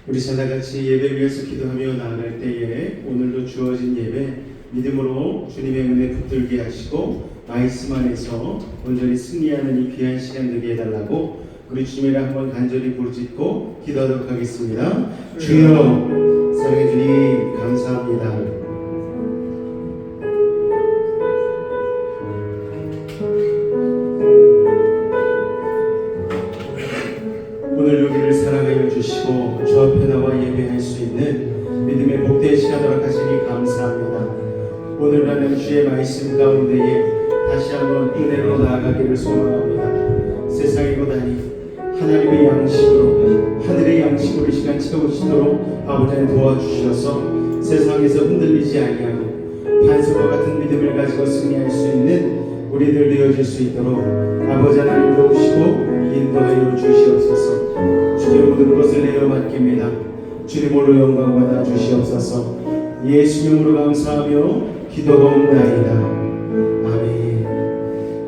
우리 다같이 예배 위해서 기도하며 나아갈 때에 오늘도 주어진 예배 믿음으로 주님의 은혜 붙들게 하시고 말씀 안에서 온전히 승리하는 이 귀한 시간 되게 해달라고 우리 주님이랑 한번 간절히 부르짖고 기도하도록 하겠습니다. 주여, 사랑해 주님 감사합니다. 오늘 여기를 사랑하여 주시고 주 앞에 나와 예배할 수 있는 믿음의 복된 시간 허락하시니 감사합니다. 오늘 나는 주의 말씀 가운데에 다시 한번 은혜로 나아가기를 소망합니다. 세상에 보다니 하나님의 양식으로 하늘의 양식으로 이 시간 채우시도록 아버지 하나님 도와주셔서 세상에서 흔들리지 아니하고 반석과 같은 믿음을 가지고 승리할 수 있는 우리들 되어질 수 있도록 아버지 하나님 도우시고 인도하여 주시옵소서. 주의 모든 것을 내려 맡깁니다. 주님 홀로 영광 받아 주시옵소서. 예수 이름으로 감사하며 기도하옵나이다. 아멘.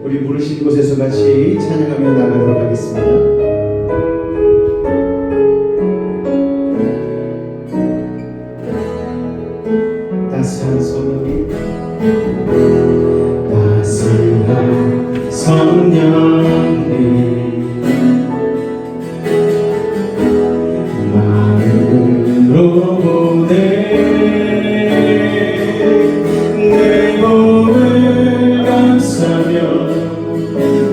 우리 부르신 곳에서 같이 찬양하며 나가도록 하겠습니다. 따스한 성령이 따스한 성령이 마음으로 보내 내 몸을 감싸며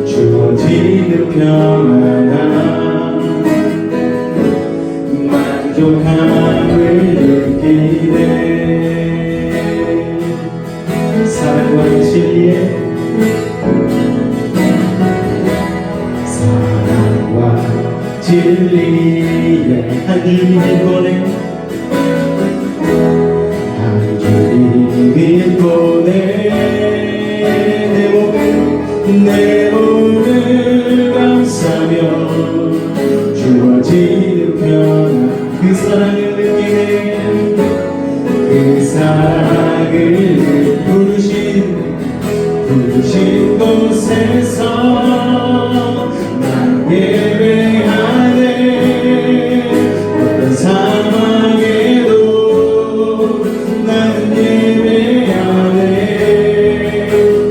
주어지는 평안함 만족함을 느끼네. 사랑과 진리의 한 주님이 보내 한 주님이 보내 내 몸을 감싸며 주어지는 평안 그 사랑을 느끼네. 그 사랑을 부르신 곳에서 난 예배하네. 어떤 상황에도 나는 예배하네.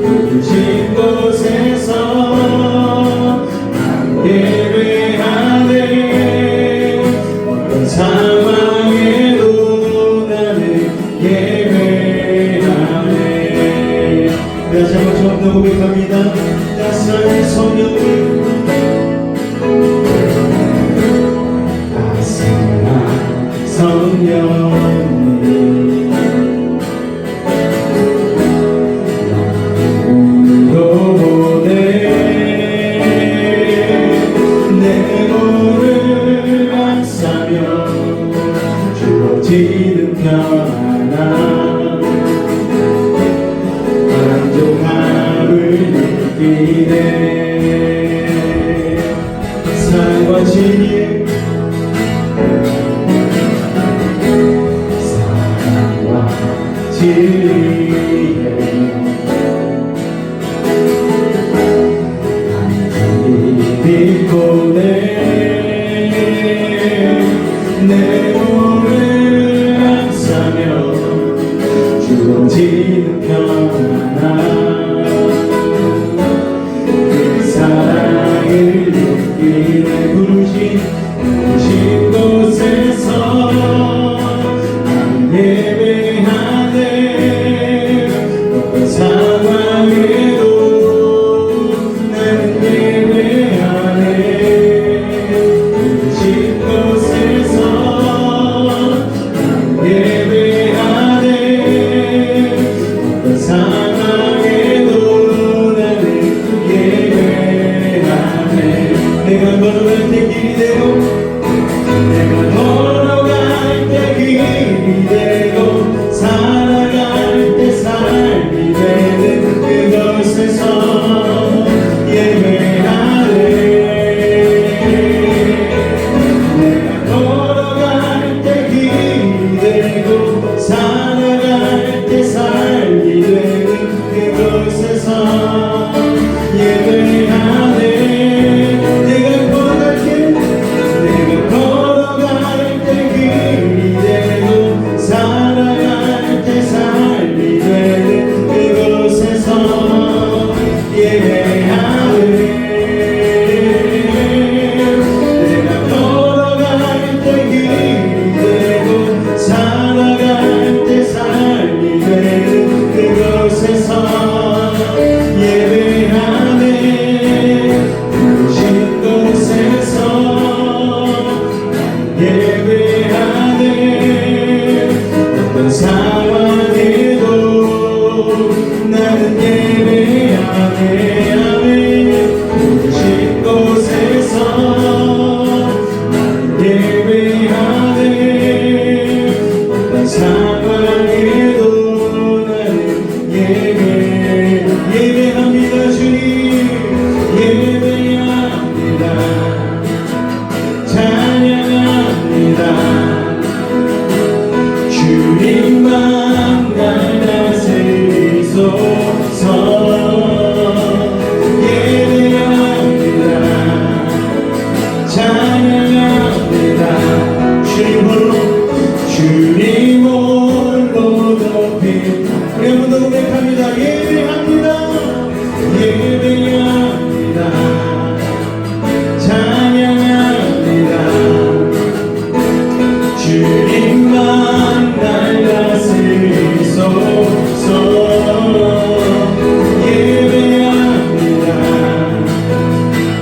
부르신 곳에서 난 예배하네. 어떤 상황에도 나는 예배하네. 다시 한번 처음부터 고백합니다. 따스한 성령님 성령님 마음으로 보내 내 몸을 감싸며 주어지는 평안함 만족함을 느끼네. 사랑과 진리의 믿고 내 몸을 감싸며 주어지는 평안함 그 사랑을 느끼네. 부르신 곳에서 난 예배하네. 어떤 상황에도 나는 예배하네. 부르신 곳에서 난 예배하네. 어떤 상황에도 곳에서 예배하네 부르신 곳에서 예배하네 어떤 상황에도 나는 예배하네 아멘 부르신 곳에서 예배하네 어떤 상황에도 나는 예배합니다 주님 예배합니다 찬양합니다 주님만 날 다스리소서 예배합니다 찬양합니다 주님 홀로 높이 우리 한번 더 고백합니다 예배합니다 예배합니다 찬양합니다 주님만 날 다스리소서 예배합니다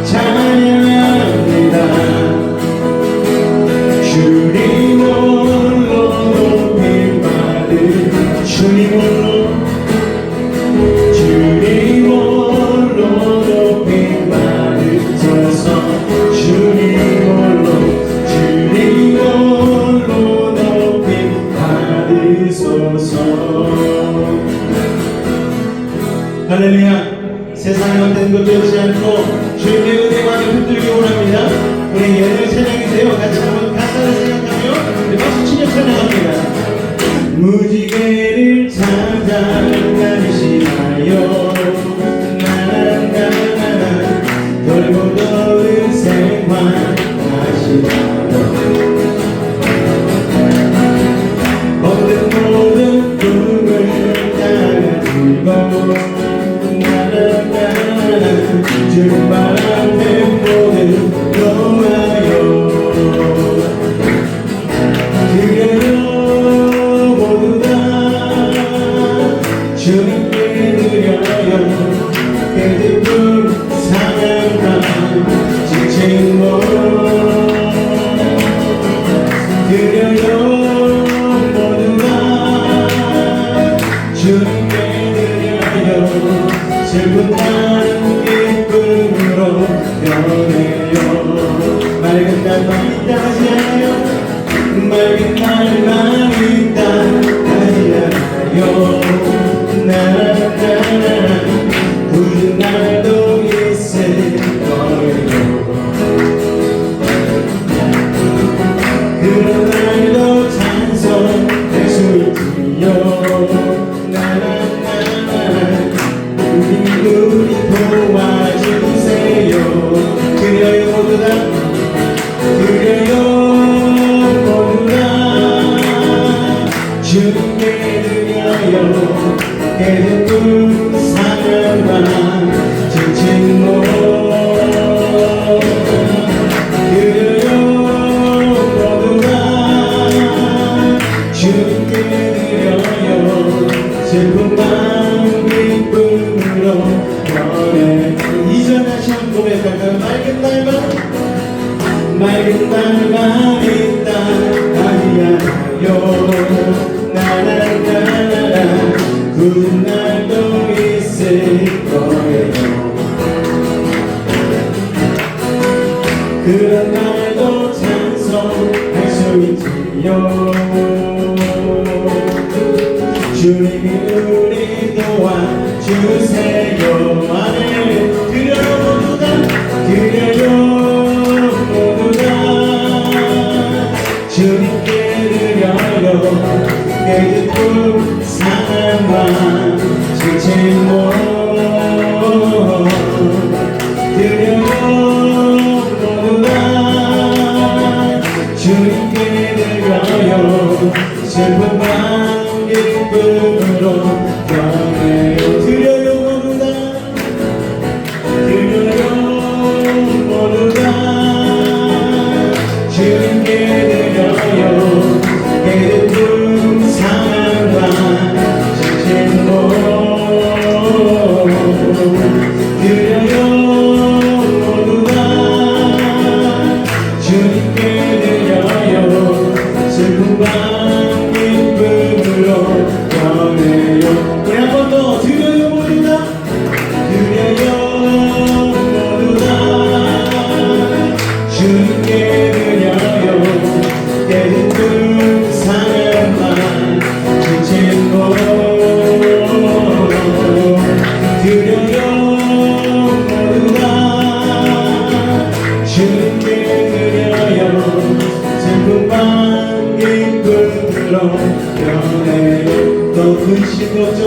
찬양합니다 주님 홀로 높임 받은 주님 홀로 높임 받으소서 주님 홀로 높임 받으소서 할렐루야 세상에 어떤 것 되지 않고 주님의 은혜와 붙들기 원합니다 우리 예배를 찬양해주세요 같이 한번 가사를 생각하며 우리 박수 치며 찬양합니다 무지개를 찾아 다니시나요 나나나나나 돌고 도는 생활하시나요 얻은 모든 꿈을 따라들고 나나나나 주님 앞에 모든 놓아요 드려요 모두 다 주님께 드려요 깨끗한 사랑과 지친 몸 드려요 모두 다 주님께 드려요 슬픈 날은 기쁨으로 변해요 맑은 날만 있다 하지 않아요 맑은 날만 있다 하지 않아요 나나나나 굳은 날도 있을 거예요 그런 날도 찬송할 수 있지요 나나나나 우리 도와주세요 그려요 모두 다 그려요 모두 다 주님께 드려요 깨끗한 사랑과 지친 몸 그려요 모두 다 주님께 드려요 슬픈 마음 기쁨으로 변해 이전 다시 한번 고백할까요 맑은 날만 있다 하지 않아요 나나나나 굳은 날도 있을 거예요 그런 날도 찬송할 수 있지요 주님이 우리 도와주세요 아멘 드려요 모두 다 드려요 모두 다 주님께 드려요 깨끗한 사랑과 지친 몸 드려요 모두 다 주님께 드려요 슬픈 마음 기쁨으로 변해요 드려요 모두 다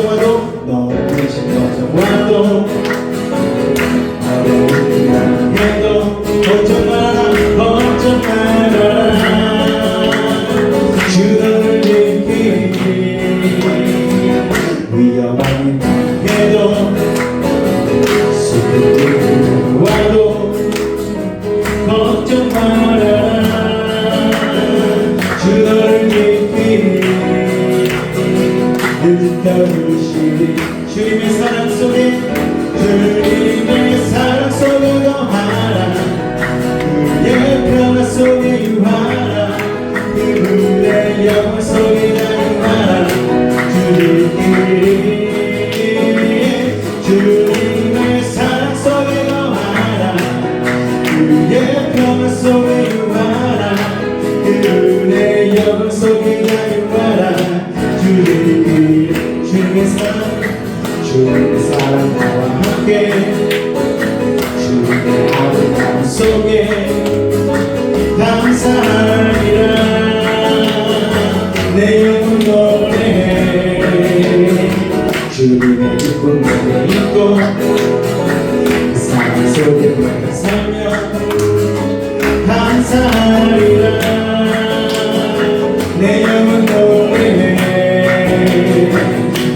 와도 넘으신 걱정 와도 어려운 해도 걱정 마라 걱정 마라 주 너를 지키리 위험한 해도 슬픔이 와도 걱정 마라 주 너를 지키리 느껴주시리 주님의 사랑 속에 주님의 사랑 속에 거하라 그의 평화 속에 유하라 그분의 영원 속에 나유하라 주님끼리 주님의 사랑 속에 거하라 그의 평화 속에 유하라 그분의 영원 속에 나유하라 주님끼리 주님의 사랑 나와 함께 주님의 아름다움 속에 감사하리라 내 영혼 노래해 주님의 기쁨 내게 있고 그 사랑 속에 내가 살며 감사하리라 내 영혼 노래해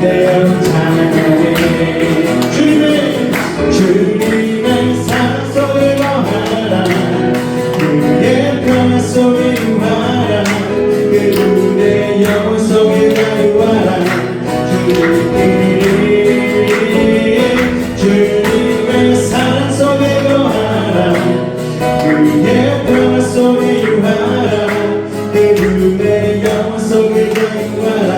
내 영혼 찬양해 주님의 사랑 속에 거하라 그의 평화 속에 유하라 그분의 영혼 속에 나유하라 주님의 사랑 속에 거하라 그의 평화 속에 유하라 그분의 영혼 속에 나유하라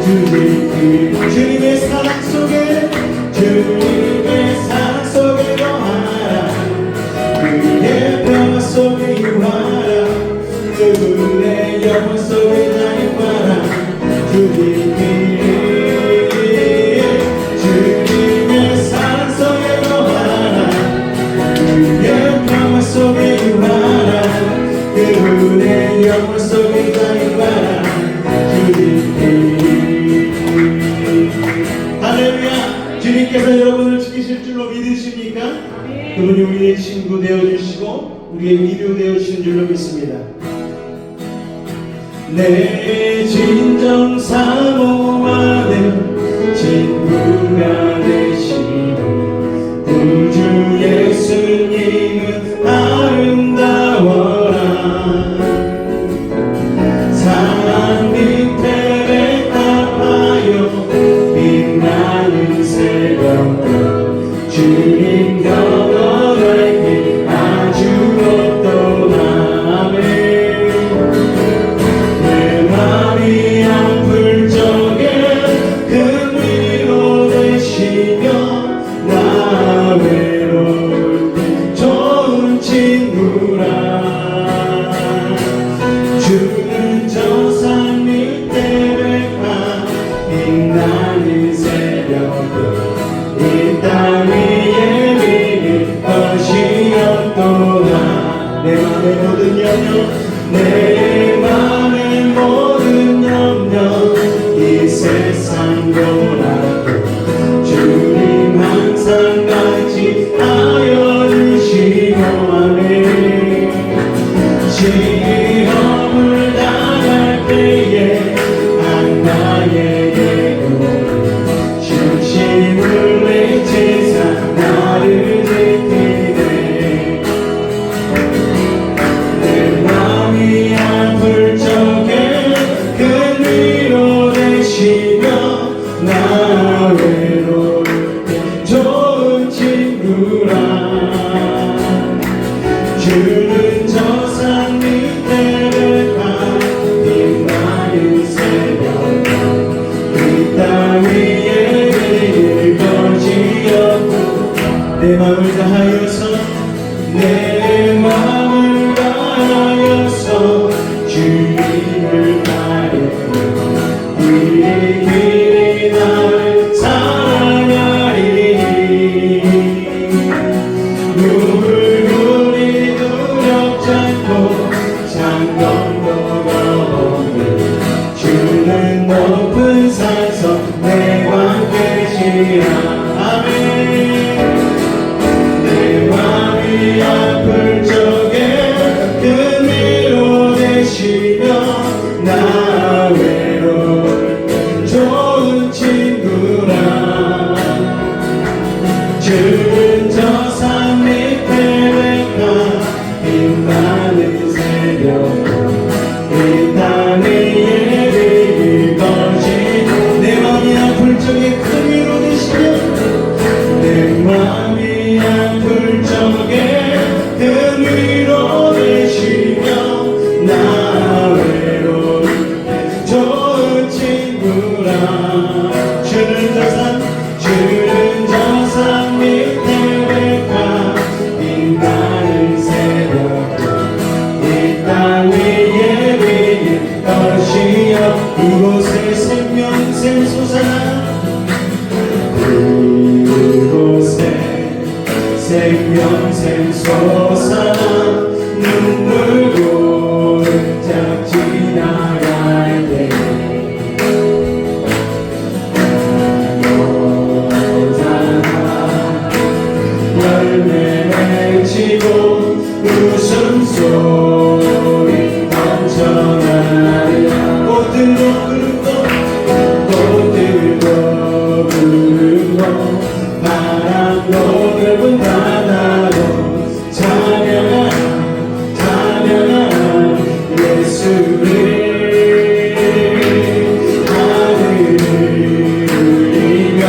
주님의 사랑 속에 주님의 사랑 속에 거하라 그의 평화 속에 유하라 그분의 영혼 속에 나유하라 주님의 사랑 속에 거하라 그의 평화 속에 유하라 그분의 영혼 속에 나유하라 할렐루야. 주님께서 여러분을 지키실 줄로 믿으십니까? 그분이 우리의 친구 되어주시고 우리의 위로 되어주신 줄로 믿습니다. 내 진정 사모하는 친구가 되시고 구주 예수님은 아름다워라 산 밑에 백합하여 빛나는 새벽별 주님 영원하게 아주 어떠하네 내 맘이 아플 적에 큰 위로 되시며 나 외로울 때 좋은 친구라 주는 저 산 밑에 백합 빛나는 새벽별 이 땅 위에 믿을 것이 없도다 내 맘의 모든 염려 내 맘의 모든 염려 이 세상 고난도 주님 항상 같이 하여 주시고 아멘 시험을 당할 때에 나에게도 중심을 외치사 나를 지키네 내 맘이 아플 적에 큰 위로 되시며 나 외로울 때 좋은 친구라 주는 저 산 밑에 백합 빛나는 새벽 이 땅 위에 내릴 것이 없고 내 맘을 다하여서 내 맘을 다하여서 주님을 따르며 이 길이 나를 사랑하리 누굴 두렵지 않고 장건도 없는 주는 높은 산성 내 아멘. 내 맘이 아플 적에 큰 위로 되시며 나 외로울 때 좋은 친구라. 주는 저 산 밑에 백화 빛나는 새벽 이 땅에 예배를 거신 내 맘이 아플 적에 큰 위로 되시며 내 맘이 아플 적에 큰 위로 되시며 나 외로울 때 좋은 친구라. 주는 저 산 밑에 백화 빛나는 새벽 이 땅 위에 위에 떨어지어 이곳에 생명샘 솟아나 그곳에 생명샘 솟아나 눈물 골짝 지나갈 때 열매 맺히고 웃음소리 넘쳐나리라. 꽃들도 부르고 바람도 넓은 바다로 찬양하라 예수를. 하늘을 울리며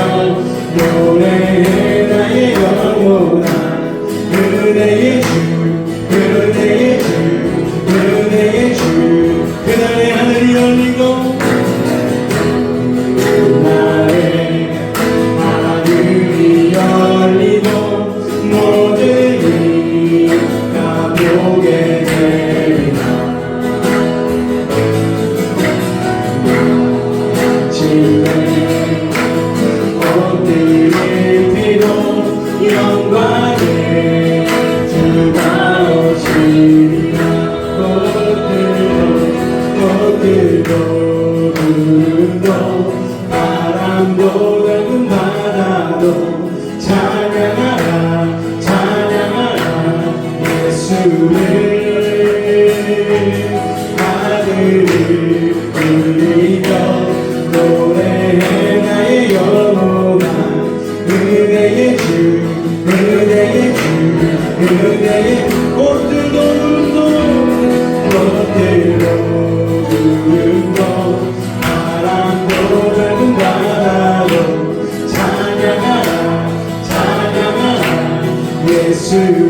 노래해 나의 영혼아 은혜의 주 그날의 하늘이 열리고 그날의 하늘이 열리고 모든 이가 보게 되리라. 아침에 꽃들이 피고 영광의 주가 오시리라. 꽃들도 부르고 바람도 넓은 바다도 찬양하라 예수를. 하늘을 울리며 노래해 나의 영혼아 은혜의 주 꽃들도 부르고 바람도 넓은 바다로 찬양하라 예수를.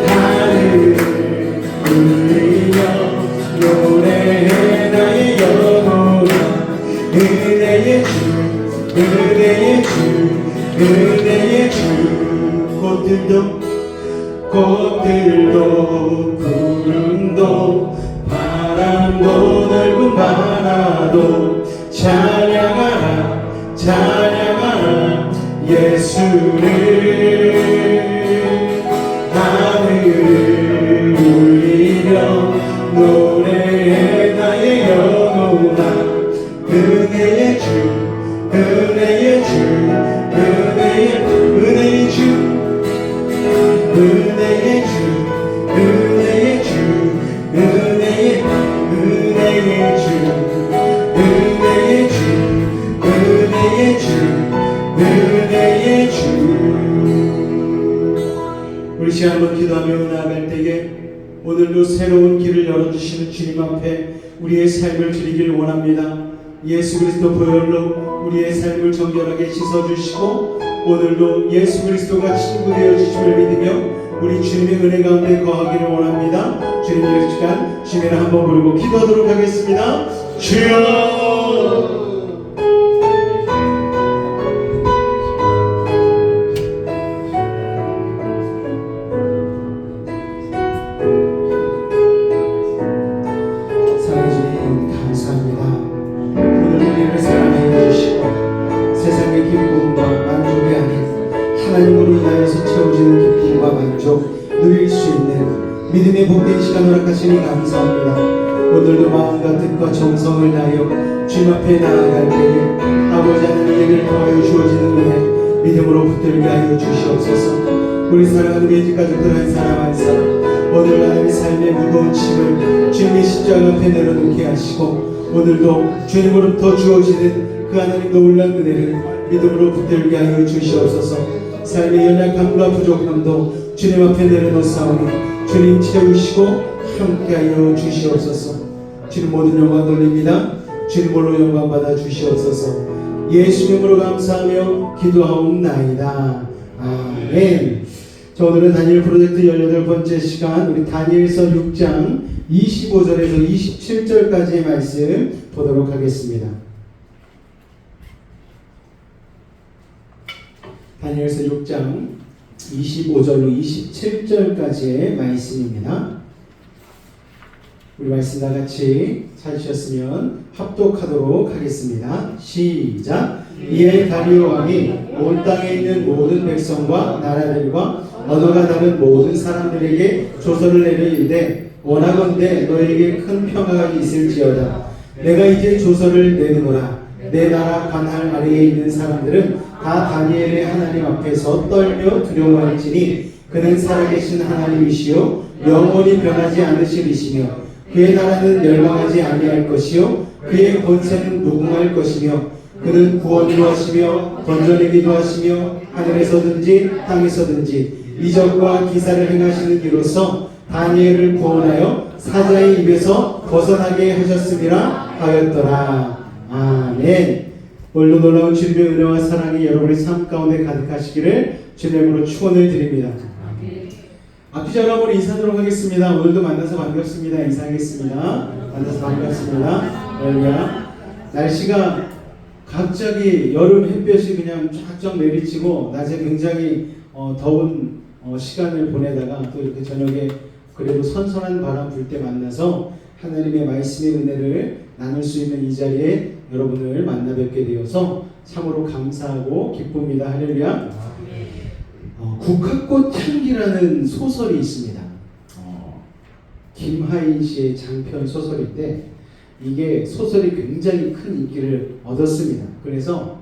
하늘을 울리며 노래해 나의 영혼아 은혜의 주 꽃들도 구름도 바람도 넓은 바다도 찬양하라 예수를. 하늘을 울리며 노래해 나의 영혼아 은혜의 주 우리 시간 한번 기도하며 나아갈 때에 오늘도 새로운 길을 열어주시는 주님 앞에 우리의 삶을 드리길 원합니다. 예수 그리스도 보혈로 우리의 삶을 정결하게 씻어주시고 오늘도 예수 그리스도가 친구 되어주심을 믿으며 우리 주님의 은혜 가운데 거하기를 원합니다. 주님의 시간 주님을 한번 부르고 기도하도록 하겠습니다. 주여 하나님으로 인하여서 채워지는 기쁨과 만족 누릴 수 있는 믿음의 복된 시간을 허락하시니 감사합니다. 오늘도 마음과 뜻과 정성을 다하여 주님 앞에 나아갈 때에 믿음으로 붙들게 하여 주시옵소서. 우리 사랑하는 매직 가족들 한 사람 한 사람 오늘 하나님의 삶의 무거운 짐을 주님의 십자가 앞에 내려놓게 하시고 오늘도 주님으로부터 주어지는 그 하나님 놀라운 은혜를 믿음으로 붙들게 하여 주시옵소서. 삶의 연약함과 부족함도 주님 앞에 내려놓사오니 주님 채우시고 함께하여 주시옵소서. 주님 모든 영광 돌립니다. 주님 홀로 영광 받아 주시옵소서. 예수님으로 감사하며 기도하옵나이다. 아멘. 자, 오늘은 다니엘 프로젝트 18번째 시간 우리 다니엘서 6장 25절에서 27절까지의 말씀 보도록 하겠습니다. 다니엘서 6장 25절로 27절까지의 말씀입니다. 우리 말씀 다 같이 찾으셨으면 합독하도록 하겠습니다. 시작. 이에 다리오 왕이 온 땅에 있는 모든 백성과 나라들과 언어가 다른 모든 사람들에게 조서를 내리되 원하건대 너에게 큰 평화가 있을지어다. 내가 이제 조서를 내리노라. 내 나라 관할 아래에 있는 사람들은 다 다니엘의 하나님 앞에서 떨며 두려워할지니 그는 살아계신 하나님이시요 영원히 변하지 않으시리시며 그의 나라는 멸망하지 아니할 것이요 그의 권세는 무궁할 것이며 그는 구원도 하시며 건져내기도 하시며 하늘에서든지 땅에서든지 이적과 기사를 행하시는 이로써 다니엘을 구원하여 사자의 입에서 벗어나게 하셨음이라 하였더라. 아멘. 오늘도 놀라운 주님의 은혜와 사랑이 여러분의 삶 가운데 가득하시기를 주님으로 축원을 드립니다. 앞뒤자로 한번 인사하도록 하겠습니다. 오늘도 만나서 반갑습니다. 인사하겠습니다. 만나서 반갑습니다. 할렐루야. 날씨가 갑자기 여름 햇볕이 그냥 쫙쫙 내리치고 낮에 굉장히 더운 시간을 보내다가 또 이렇게 저녁에 그래도 선선한 바람 불 때 만나서 하나님의 말씀의 은혜를 나눌 수 있는 이 자리에 여러분을 만나 뵙게 되어서 참으로 감사하고 기쁩니다. 할렐루야. 국화꽃 향기라는 소설이 있습니다. 김하인 씨의 장편 소설인데 이게 소설이 굉장히 큰 인기를 얻었습니다. 그래서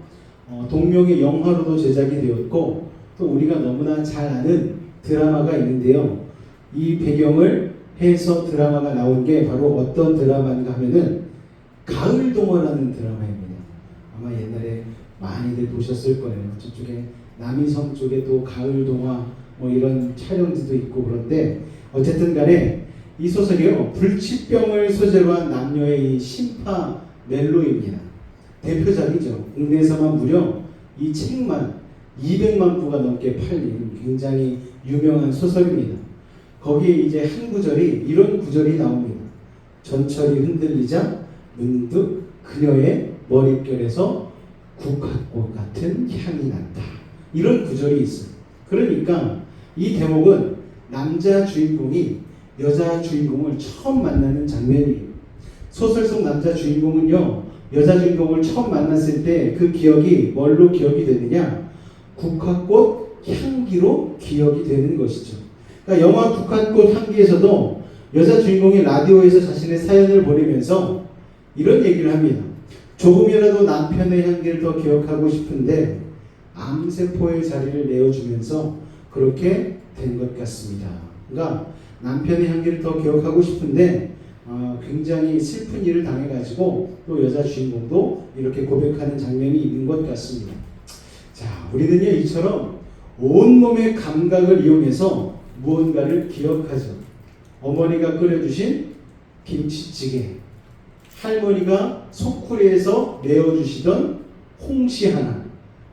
동명의 영화로도 제작이 되었고 또 우리가 너무나 잘 아는 드라마가 있는데요. 이 배경을 해서 드라마가 나온 게 바로 어떤 드라마인가 하면은 가을동화라는 드라마입니다. 아마 옛날에 많이들 보셨을 거예요. 저쪽에 남이섬 쪽에 또 가을동화 뭐 이런 촬영지도 있고 그런데 어쨌든 간에 이 소설이요 불치병을 소재로 한 남녀의 이 심파 멜로입니다. 대표작이죠. 국내에서만 무려 이 책만 200만 부가 넘게 팔린 굉장히 유명한 소설입니다. 거기에 이제 한 구절이 이런 구절이 나옵니다. 전철이 흔들리자 문득 그녀의 머릿결에서 국화꽃 같은 향이 났다. 이런 구절이 있어요. 그러니까 이 대목은 남자 주인공이 여자 주인공을 처음 만나는 장면이에요. 소설 속 남자 주인공은요 여자 주인공을 처음 만났을 때 그 기억이 뭘로 기억이 되느냐, 국화꽃 향기로 기억이 되는 것이죠. 그러니까 영화 국화꽃 향기에서도 여자 주인공이 라디오에서 자신의 사연을 보내면서 이런 얘기를 합니다. 조금이라도 남편의 향기를 더 기억하고 싶은데 암세포의 자리를 내어주면서 그렇게 된 것 같습니다. 그러니까 남편의 향기를 더 기억하고 싶은데 굉장히 슬픈 일을 당해가지고 또 여자 주인공도 이렇게 고백하는 장면이 있는 것 같습니다. 자, 우리는요 이처럼 온몸의 감각을 이용해서 무언가를 기억하죠. 어머니가 끓여주신 김치찌개, 할머니가 소쿠리에서 내어주시던 홍시 하나,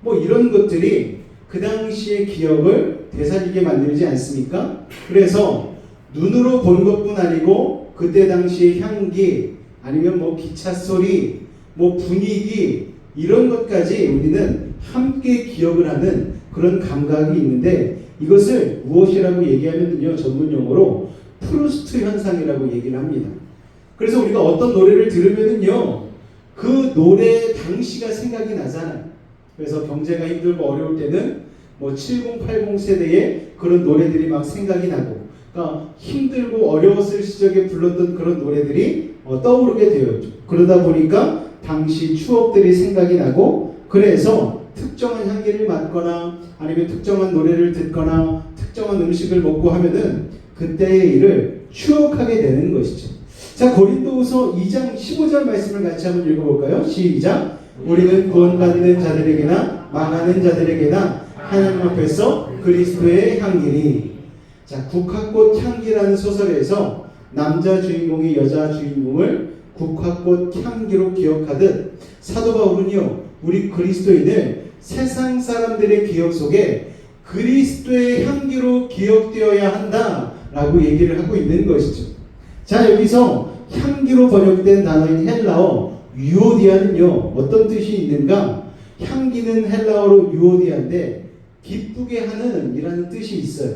뭐 이런 것들이 그 당시의 기억을 되살리게 만들지 않습니까? 그래서 눈으로 본 것뿐 아니고 그때 당시의 향기, 아니면 뭐 기차 소리, 뭐 분위기, 이런 것까지 우리는 함께 기억을 하는 그런 감각이 있는데 이것을 무엇이라고 얘기하면요 전문 용어로 프루스트 현상이라고 얘기를 합니다. 그래서 우리가 어떤 노래를 들으면은요 그 노래 당시가 생각이 나잖아요. 그래서 경제가 힘들고 어려울 때는 뭐 70, 80 세대의 그런 노래들이 막 생각이 나고, 그러니까 힘들고 어려웠을 시절에 불렀던 그런 노래들이 떠오르게 되었죠. 그러다 보니까 당시 추억들이 생각이 나고, 그래서 특정한 향기를 맡거나 아니면 특정한 노래를 듣거나 특정한 음식을 먹고 하면은 그때의 일을 추억하게 되는 것이죠. 자, 고린도후서 2장 15절 말씀을 같이 한번 읽어볼까요? 시작. 우리는 구원받는 자들에게나 망하는 자들에게나 하나님 앞에서 그리스도의 향기니. 자, 국화꽃 향기라는 소설에서 남자 주인공이 여자 주인공을 국화꽃 향기로 기억하듯 사도 바울은요, 우리 그리스도인을 세상 사람들의 기억 속에 그리스도의 향기로 기억되어야 한다라고 얘기를 하고 있는 것이죠. 자, 여기서 향기로 번역된 단어인 헬라어 유오디아는요, 어떤 뜻이 있는가? 향기는 헬라어로 유오디아인데 기쁘게 하는 이라는 뜻이 있어요.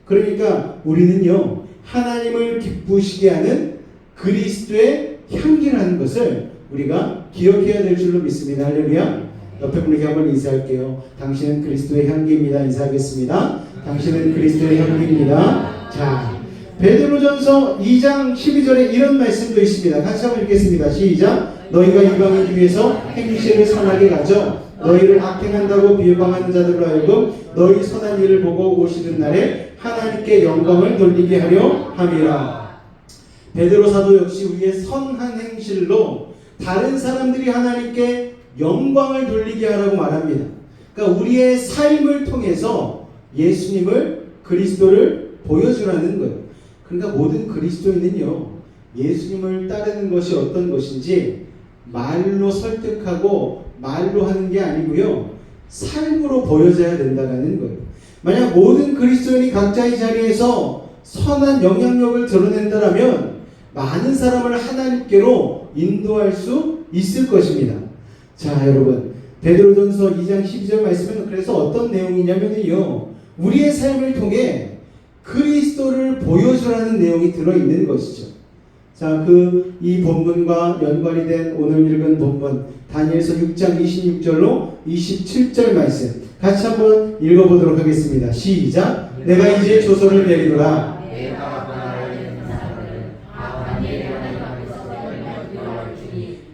그러니까 우리는요, 하나님을 기쁘시게 하는 그리스도의 향기라는 것을 우리가 기억해야 될 줄로 믿습니다. 할렐루야. 옆에 분에게 한번 인사할게요. 당신은 그리스도의 향기입니다. 인사하겠습니다. 당신은 그리스도의 향기입니다. 자, 베드로전서 2장 12절에 이런 말씀도 있습니다. 같이 한번 읽겠습니다. 시작. 너희가 이방인 중에서 행실을 선하게 가져 너희를 악행한다고 비방하는 자들로 하여금 너희 선한 일을 보고 오시는 날에 하나님께 영광을 돌리게 하려 함이라. 베드로 사도 역시 우리의 선한 행실로 다른 사람들이 하나님께 영광을 돌리게 하라고 말합니다. 그러니까 우리의 삶을 통해서 예수님을, 그리스도를 보여주라는 거예요. 그러니까 모든 그리스도인은요, 예수님을 따르는 것이 어떤 것인지 말로 설득하고 말로 하는 게 아니고요, 삶으로 보여줘야 된다는 거예요. 만약 모든 그리스도인이 각자의 자리에서 선한 영향력을 드러낸다면 많은 사람을 하나님께로 인도할 수 있을 것입니다. 자, 여러분, 베드로전서 2장 12절 말씀은 그래서 어떤 내용이냐면요, 우리의 삶을 통해 그리스도를 보여주라는 내용이 들어있는 것이죠. 자, 이 본문과 연관이 된 오늘 읽은 본문 다니엘서 6장 26절로 27절 말씀 같이 한번 읽어보도록 하겠습니다. 시작. 내가 이제 조서를 내리노라.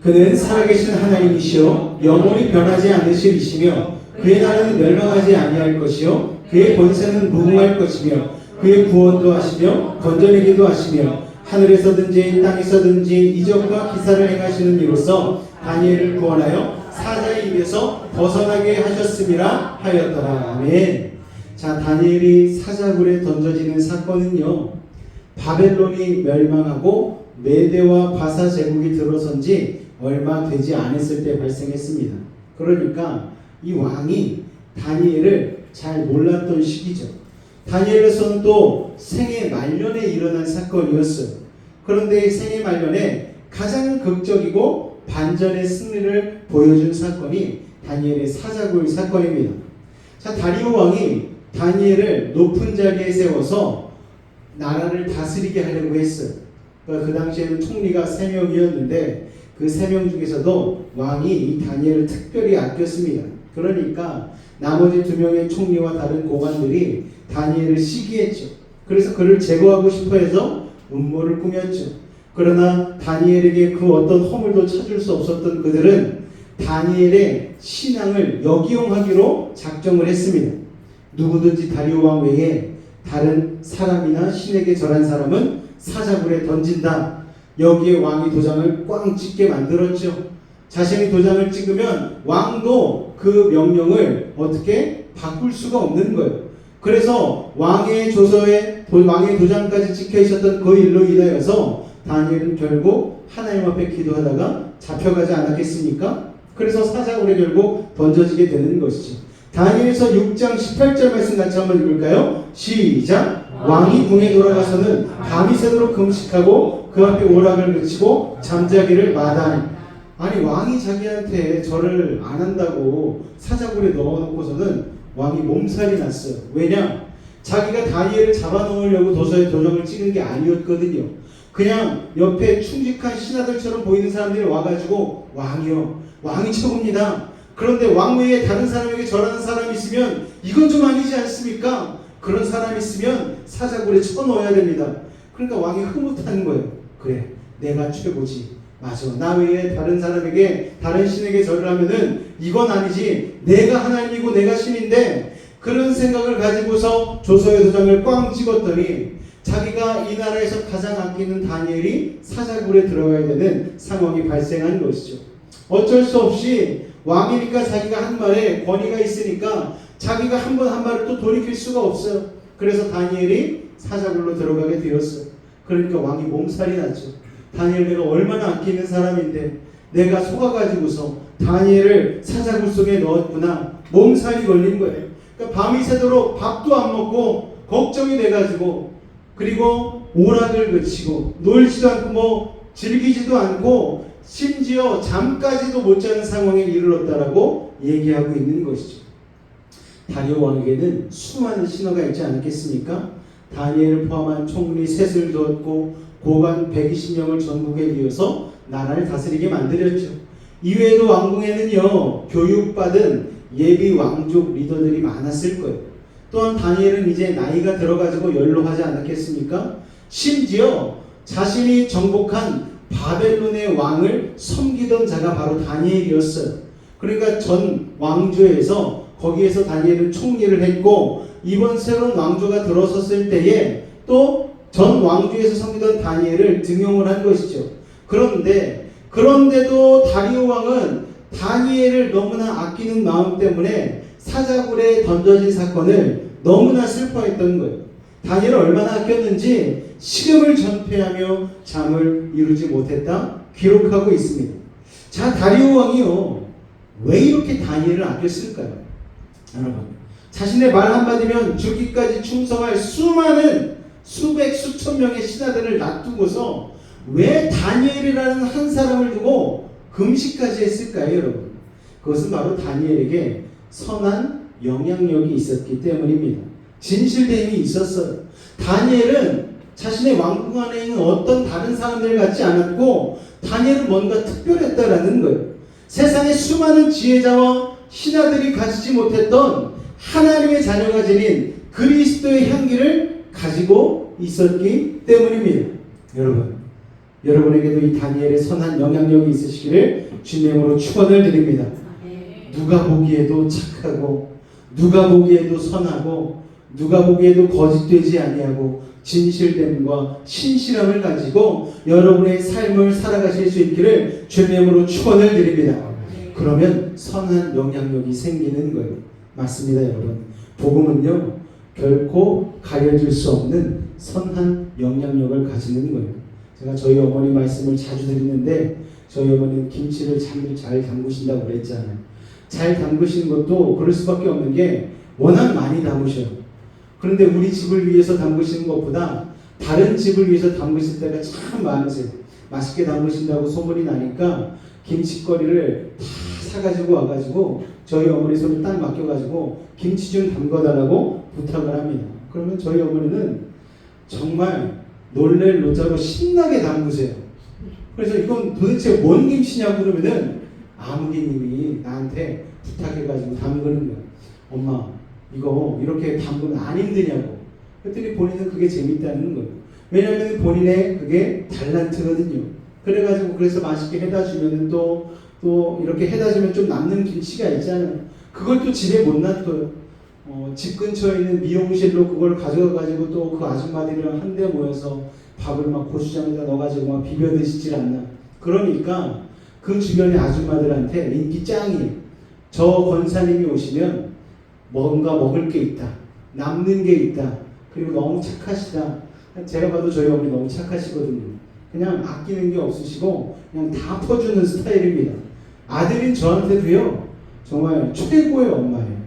그는 살아계신 하나님이시요 영원히 변하지 않으시리시며 그의 나라는 멸망하지 아니할 것이요 그의 권세는 무궁할 것이며 그의 구원도 하시며 건져내기도 하시며 하늘에서든지 땅에서든지 이적과 기사를 행하시는 이로써 다니엘을 구원하여 사자의 입에서 벗어나게 하셨음이라 하였더라. 아멘. 자, 다니엘이 사자굴에 던져지는 사건은요, 바벨론이 멸망하고 메대와 바사 제국이 들어선 지 얼마 되지 않았을 때 발생했습니다. 그러니까 이 왕이 다니엘을 잘 몰랐던 시기죠. 다니엘에서는 또 생애 말년에 일어난 사건이었어요. 그런데 생애 말년에 가장 극적이고 반전의 승리를 보여준 사건이 다니엘의 사자굴 사건입니다. 자, 다리오 왕이 다니엘을 높은 자리에 세워서 나라를 다스리게 하려고 했어요. 그 당시에는 총리가 3명이었는데 그 3명 중에서도 왕이 이 다니엘을 특별히 아꼈습니다. 그러니까 나머지 2명의 총리와 다른 고관들이 다니엘을 시기했죠. 그래서 그를 제거하고 싶어 해서 음모를 꾸몄죠. 그러나 다니엘에게 그 어떤 허물도 찾을 수 없었던 그들은 다니엘의 신앙을 역이용하기로 작정을 했습니다. 누구든지 다리오 왕 외에 다른 사람이나 신에게 절한 사람은 사자굴에 던진다. 여기에 왕이 도장을 꽝 찍게 만들었죠. 자신이 도장을 찍으면 왕도 그 명령을 어떻게 바꿀 수가 없는 거예요. 그래서 왕의 조서에 왕의 도장까지 찍혀 있었던 그 일로 인하여서 다니엘은 결국 하나님 앞에 기도하다가 잡혀가지 않았겠습니까? 그래서 사자굴에 결국 던져지게 되는 것이죠. 다니엘서 6장 18절 말씀 같이 한번 읽을까요? 시작. 왕이 궁에 돌아가서는 밤이 새도록 금식하고 그 앞에 오락을 그치고 잠자기를 마다하니. 아니, 왕이 자기한테 절을 안 한다고 사자굴에 넣어놓고서는 왕이 몸살이 났어요. 왜냐? 자기가 다니엘을 잡아놓으려고 도서에 도장을 찍은 게 아니었거든요. 그냥 옆에 충직한 신하들처럼 보이는 사람들이 와가지고 왕이요, 왕이 최고입니다. 그런데 왕 외에 다른 사람에게 절하는 사람이 있으면 이건 좀 아니지 않습니까? 그런 사람이 있으면 사자굴에 쳐넣어야 됩니다. 그러니까 왕이 흐뭇하는 거예요. 그래, 내가 최고지. 맞아. 나 외에 다른 사람에게, 다른 신에게 절을 하면은 이건 아니지. 내가 하나님이고 내가 신인데, 그런 생각을 가지고서 조서의 도장을 꽝 찍었더니 자기가 이 나라에서 가장 아끼는 다니엘이 사자굴에 들어가야 되는 상황이 발생한 것이죠. 어쩔 수 없이 왕이니까 자기가 한 말에 권위가 있으니까 자기가 한 번 한 말을 또 돌이킬 수가 없어요. 그래서 다니엘이 사자굴로 들어가게 되었어요. 그러니까 왕이 몸살이 났죠. 다니엘 내가 얼마나 아끼는 사람인데 내가 속아가지고서 다니엘을 사자굴 속에 넣었구나. 몸살이 걸린 거예요. 그러니까 밤이 새도록 밥도 안 먹고 걱정이 돼가지고, 그리고 오락을 그치고 놀지도 않고 즐기지도 않고 심지어 잠까지도 못 자는 상황에 이르렀다라고 얘기하고 있는 것이죠. 다리오 왕에게는 수많은 신호가 있지 않겠습니까? 다니엘을 포함한 총리 셋을 두었고 고관 120명을 전국에 이어서 나라를 다스리게 만들었죠. 이외에도 왕궁에는요, 교육받은 예비 왕족 리더들이 많았을 거예요. 또한 다니엘은 이제 나이가 들어가지고 연로하지 않았겠습니까? 심지어 자신이 정복한 바벨론의 왕을 섬기던 자가 바로 다니엘이었어요. 그러니까 전 왕조에서 거기에서 다니엘은 총리를 했고, 이번 새로운 왕조가 들어섰을 때에 또 전 왕조에서 섬기던 다니엘을 등용을 한 것이죠. 그런데도 다리오 왕은 다니엘을 너무나 아끼는 마음 때문에 사자굴에 던져진 사건을 너무나 슬퍼했던 거예요. 다니엘을 얼마나 아꼈는지 식음을 전폐하며 잠을 이루지 못했다 기록하고 있습니다. 자, 다리오 왕이요, 왜 이렇게 다니엘을 아꼈을까요? 여러분, 자신의 말 한마디면 죽기까지 충성할 수많은 수백 수천 명의 신하들을 놔두고서 왜 다니엘이라는 한 사람을 두고 금식까지 했을까요, 여러분? 그것은 바로 다니엘에게 선한 영향력이 있었기 때문입니다. 진실됨이 있었어요. 다니엘은 자신의 왕궁 안에 있는 어떤 다른 사람들 같지 않았고, 다니엘은 뭔가 특별했다라는 거예요. 세상의 수많은 지혜자와 신하들이 가지지 못했던 하나님의 자녀가 지닌 그리스도의 향기를 가지고 있었기 때문입니다. 여러분에게도 이 다니엘의 선한 영향력이 있으시기를 주님으로 축원을 드립니다. 누가 보기에도 착하고, 누가 보기에도 선하고, 누가 보기에도 거짓되지 아니하고 진실됨과 신실함을 가지고 여러분의 삶을 살아가실 수 있기를 주님으로 축원을 드립니다. 그러면 선한 영향력이 생기는 거예요. 맞습니다, 여러분. 복음은요, 결코 가려질 수 없는 선한 영향력을 가지는 거예요. 제가 저희 어머니 말씀을 자주 드리는데, 저희 어머니는 김치를 잘 담그신다고 그랬잖아요. 잘 담그시는 것도 그럴 수밖에 없는 게 워낙 많이 담으셔요. 그런데 우리 집을 위해서 담그시는 것보다 다른 집을 위해서 담그실 때가 참 많으세요. 맛있게 담그신다고 소문이 나니까 김치거리를 다 사가지고 와가지고 저희 어머니 손에 딱 맡겨가지고 김치 좀 담궈달라고 부탁을 합니다. 그러면 저희 어머니는 정말 놀랄 노자로 신나게 담그세요. 그래서 이건 도대체 뭔 김치냐고 그러면은 아무개님이 나한테 부탁해가지고 담그는 거야. 엄마, 이거 이렇게 담그면 안 힘드냐고. 그랬더니 본인은 그게 재밌다는 거예요. 왜냐하면 본인의 그게 달란트거든요. 그래서 맛있게 해다 주면은 또 이렇게 해다 주면 좀 남는 김치가 있잖아요. 그걸 또 집에 못 놔둬요. 집 근처에 있는 미용실로 그걸 가져가가지고 또 그 아줌마들이랑 한데 모여서 밥을 막 고추장에다 넣어가지고 막 비벼 드시질 않나. 그러니까 그 주변의 아줌마들한테 인기 짱이에요. 저 권사님이 오시면 뭔가 먹을 게 있다, 남는 게 있다, 그리고 너무 착하시다. 제가 봐도 저희 어머니 너무 착하시거든요. 그냥 아끼는 게 없으시고 그냥 다 퍼주는 스타일입니다. 아들인 저한테도요, 정말 최고의 엄마예요.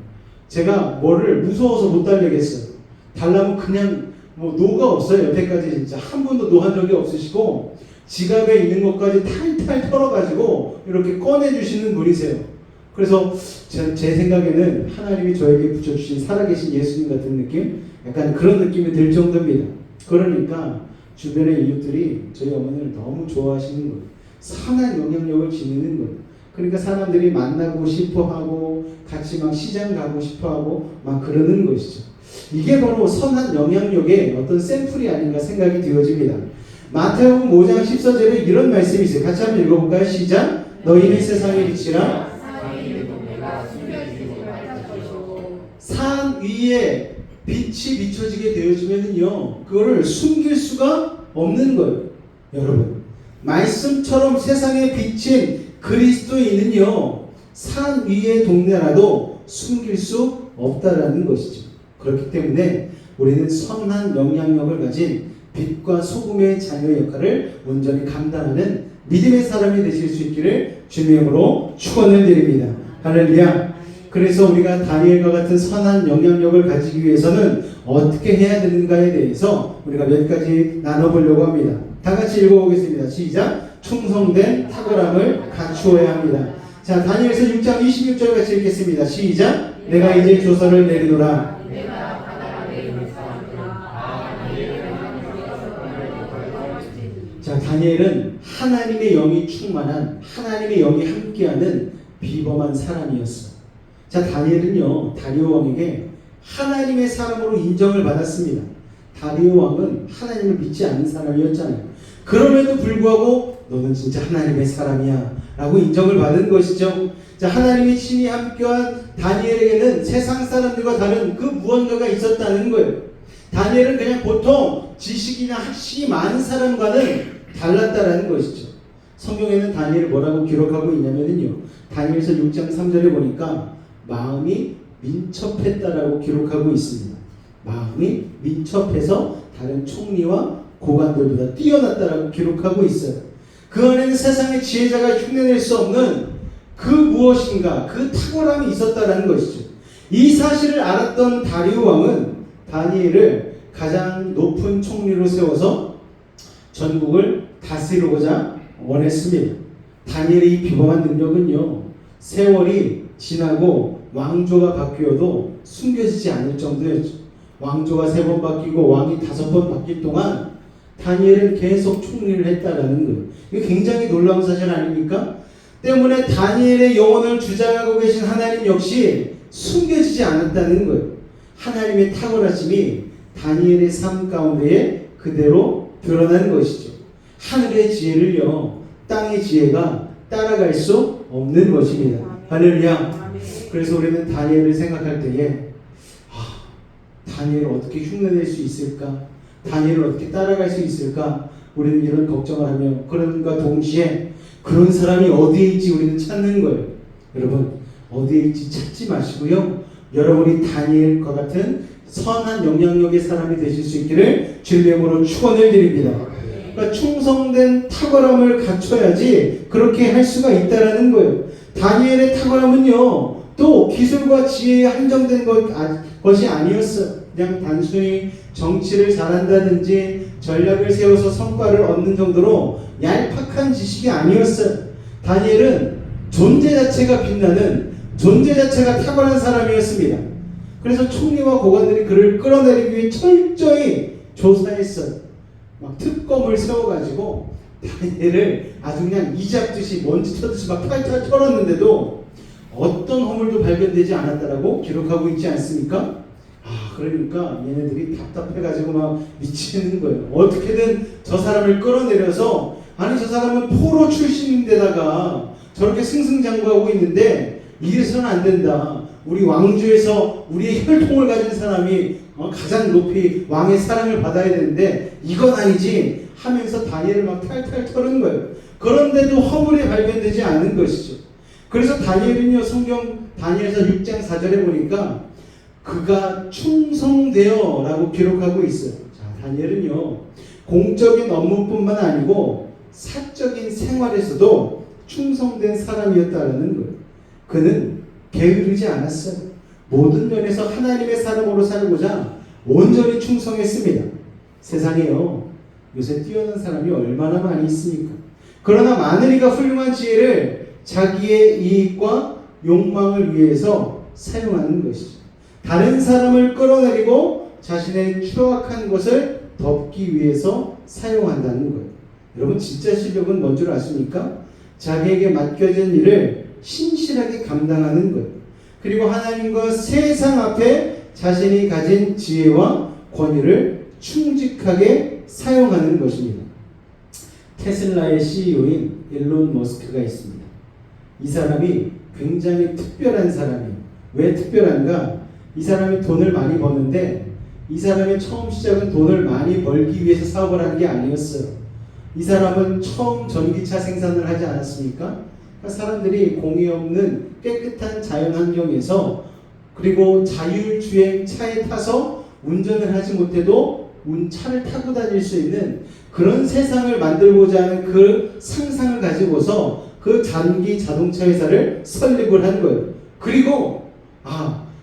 제가 뭐를 무서워서 못 달래겠어요. 달라면 그냥 노가 없어요. 여태까지 진짜 한 번도 노한 적이 없으시고 지갑에 있는 것까지 탈탈 털어가지고 이렇게 꺼내주시는 분이세요. 그래서 제 생각에는 하나님이 저에게 붙여주신 살아계신 예수님 같은 느낌? 약간 그런 느낌이 들 정도입니다. 그러니까 주변의 이웃들이 저희 어머니를 너무 좋아하시는 거예요. 선한 영향력을 지니는 거예요. 그러니까 사람들이 만나고 싶어하고 같이 막 시장 가고 싶어하고 막 그러는 것이죠. 이게 바로 선한 영향력의 어떤 샘플이 아닌가 생각이 되어집니다. 마태복음 5장 14절에 이런 말씀이 있어요. 같이 한번 읽어볼까요? 시작. 너희는 세상의 빛이라. 산 위에 빛이 비춰지게 되어지면은요, 그거를 숨길 수가 없는 거예요. 여러분, 말씀처럼 세상에 비친 그리스도인은요, 산 위의 동네라도 숨길 수 없다라는 것이죠. 그렇기 때문에 우리는 선한 영향력을 가진 빛과 소금의 자녀 역할을 온전히 감당하는 믿음의 사람이 되실 수 있기를 주님으로 축원을 드립니다. 할렐루야. 그래서 우리가 다니엘과 같은 선한 영향력을 가지기 위해서는 어떻게 해야 되는가에 대해서 우리가 몇 가지 나눠보려고 합니다. 다 같이 읽어보겠습니다. 시작. 충성된 탁월함을 갖추어야 합니다. 자, 다니엘서 6장 26절 같이 읽겠습니다. 시작. 내가 이제 조서를 내리노라. 자, 다니엘은 하나님의 영이 충만한, 하나님의 영이 함께하는 비범한 사람이었어. 자, 다니엘은요, 다리오 왕에게 하나님의 사람으로 인정을 받았습니다. 다리오 왕은 하나님을 믿지 않는 사람이었잖아요. 그럼에도 불구하고 너는 진짜 하나님의 사람이야 라고 인정을 받은 것이죠. 자, 하나님의 친히 함께한 다니엘에게는 세상 사람들과 다른 그 무언가가 있었다는 거예요. 다니엘은 그냥 보통 지식이나 학식이 많은 사람과는 달랐다라는 것이죠. 성경에는 다니엘을 뭐라고 기록하고 있냐면요, 다니엘서 6장 3절에 보니까 마음이 민첩했다라고 기록하고 있습니다. 마음이 민첩해서 다른 총리와 고관들보다 뛰어났다라고 기록하고 있어요. 그 안에는 세상의 지혜자가 흉내낼 수 없는 그 무엇인가, 그 탁월함이 있었다라는 것이죠. 이 사실을 알았던 다리오 왕은 다니엘을 가장 높은 총리로 세워서 전국을 다스리고자 원했습니다. 다니엘의 이 비범한 능력은요, 세월이 지나고 왕조가 바뀌어도 숨겨지지 않을 정도였죠. 왕조가 3번 바뀌고 왕이 5번 바뀔 동안 다니엘은 계속 총리를 했다라는 거예요. 이게 굉장히 놀라운 사실 아닙니까? 때문에 다니엘의 영혼을 주장하고 계신 하나님 역시 숨겨지지 않았다는 거예요. 하나님의 탁월하심이 다니엘의 삶 가운데에 그대로 드러난 것이죠. 하늘의 지혜를요, 땅의 지혜가 따라갈 수 없는 것입니다. 할렐루야. 그래서 우리는 다니엘을 생각할 때에 다니엘을 어떻게 흉내낼 수 있을까? 다니엘을 어떻게 따라갈 수 있을까? 우리는 이런 걱정을 하며, 그런가 동시에 그런 사람이 어디에 있지 우리는 찾는 거예요. 여러분, 어디에 있지 찾지 마시고요, 여러분이 다니엘과 같은 선한 영향력의 사람이 되실 수 있기를 주님으로 축원을 드립니다. 그러니까 충성된 탁월함을 갖춰야지 그렇게 할 수가 있다라는 거예요. 다니엘의 탁월함은요, 또 기술과 지혜에 한정된 것이 아니었어요. 그냥 단순히 정치를 잘한다든지 전략을 세워서 성과를 얻는 정도로 얄팍한 지식이 아니었어요. 다니엘은 존재 자체가 빛나는, 존재 자체가 탁월한 사람이었습니다. 그래서 총리와 고관들이 그를 끌어내리기 위해 철저히 조사했어요. 막 특검을 세워가지고 다니엘을 아주 그냥 이잡듯이 먼지 쳐듯이 막 탈탈 털었는데도 어떤 허물도 발견되지 않았다라고 기록하고 있지 않습니까? 그러니까 얘네들이 답답해가지고 막 미치는 거예요. 어떻게든 저 사람을 끌어내려서, 아니 저 사람은 포로 출신인데다가 저렇게 승승장구하고 있는데 이래서는 안 된다. 우리 왕조에서 우리의 혈통을 가진 사람이 가장 높이 왕의 사랑을 받아야 되는데 이건 아니지 하면서 다니엘을 막 탈탈 털은 거예요. 그런데도 허물이 발견되지 않은 것이죠. 그래서 다니엘은요, 성경 다니엘서 6장 4절에 보니까 그가 충성되어 라고 기록하고 있어요. 자, 다니엘은요, 공적인 업무뿐만 아니고 사적인 생활에서도 충성된 사람이었다는 거예요. 그는 게으르지 않았어요. 모든 면에서 하나님의 사람으로 살고자 온전히 충성했습니다. 세상에요, 요새 뛰어난 사람이 얼마나 많이 있습니까? 그러나 마느리가 훌륭한 지혜를 자기의 이익과 욕망을 위해서 사용하는 것이죠. 다른 사람을 끌어내리고 자신의 추악한 것을 덮기 위해서 사용한다는 거예요. 여러분, 진짜 실력은 뭔 줄 아십니까? 자기에게 맡겨진 일을 신실하게 감당하는 거예요. 그리고 하나님과 세상 앞에 자신이 가진 지혜와 권위를 충직하게 사용하는 것입니다. 테슬라의 CEO인 일론 머스크가 있습니다. 이 사람이 굉장히 특별한 사람이에요. 왜 특별한가? 이 사람이 돈을 많이 버는데 이 사람의 처음 시작은 돈을 많이 벌기 위해서 사업을 한 게 아니었어요. 이 사람은 처음 전기차 생산을 하지 않았습니까? 그러니까 사람들이 공이 없는 깨끗한 자연 환경에서 그리고 자율주행 차에 타서 운전을 하지 못해도 차를 타고 다닐 수 있는 그런 세상을 만들고자 하는 그 상상을 가지고서 그 전기 자동차 회사를 설립을 한 거예요. 그리고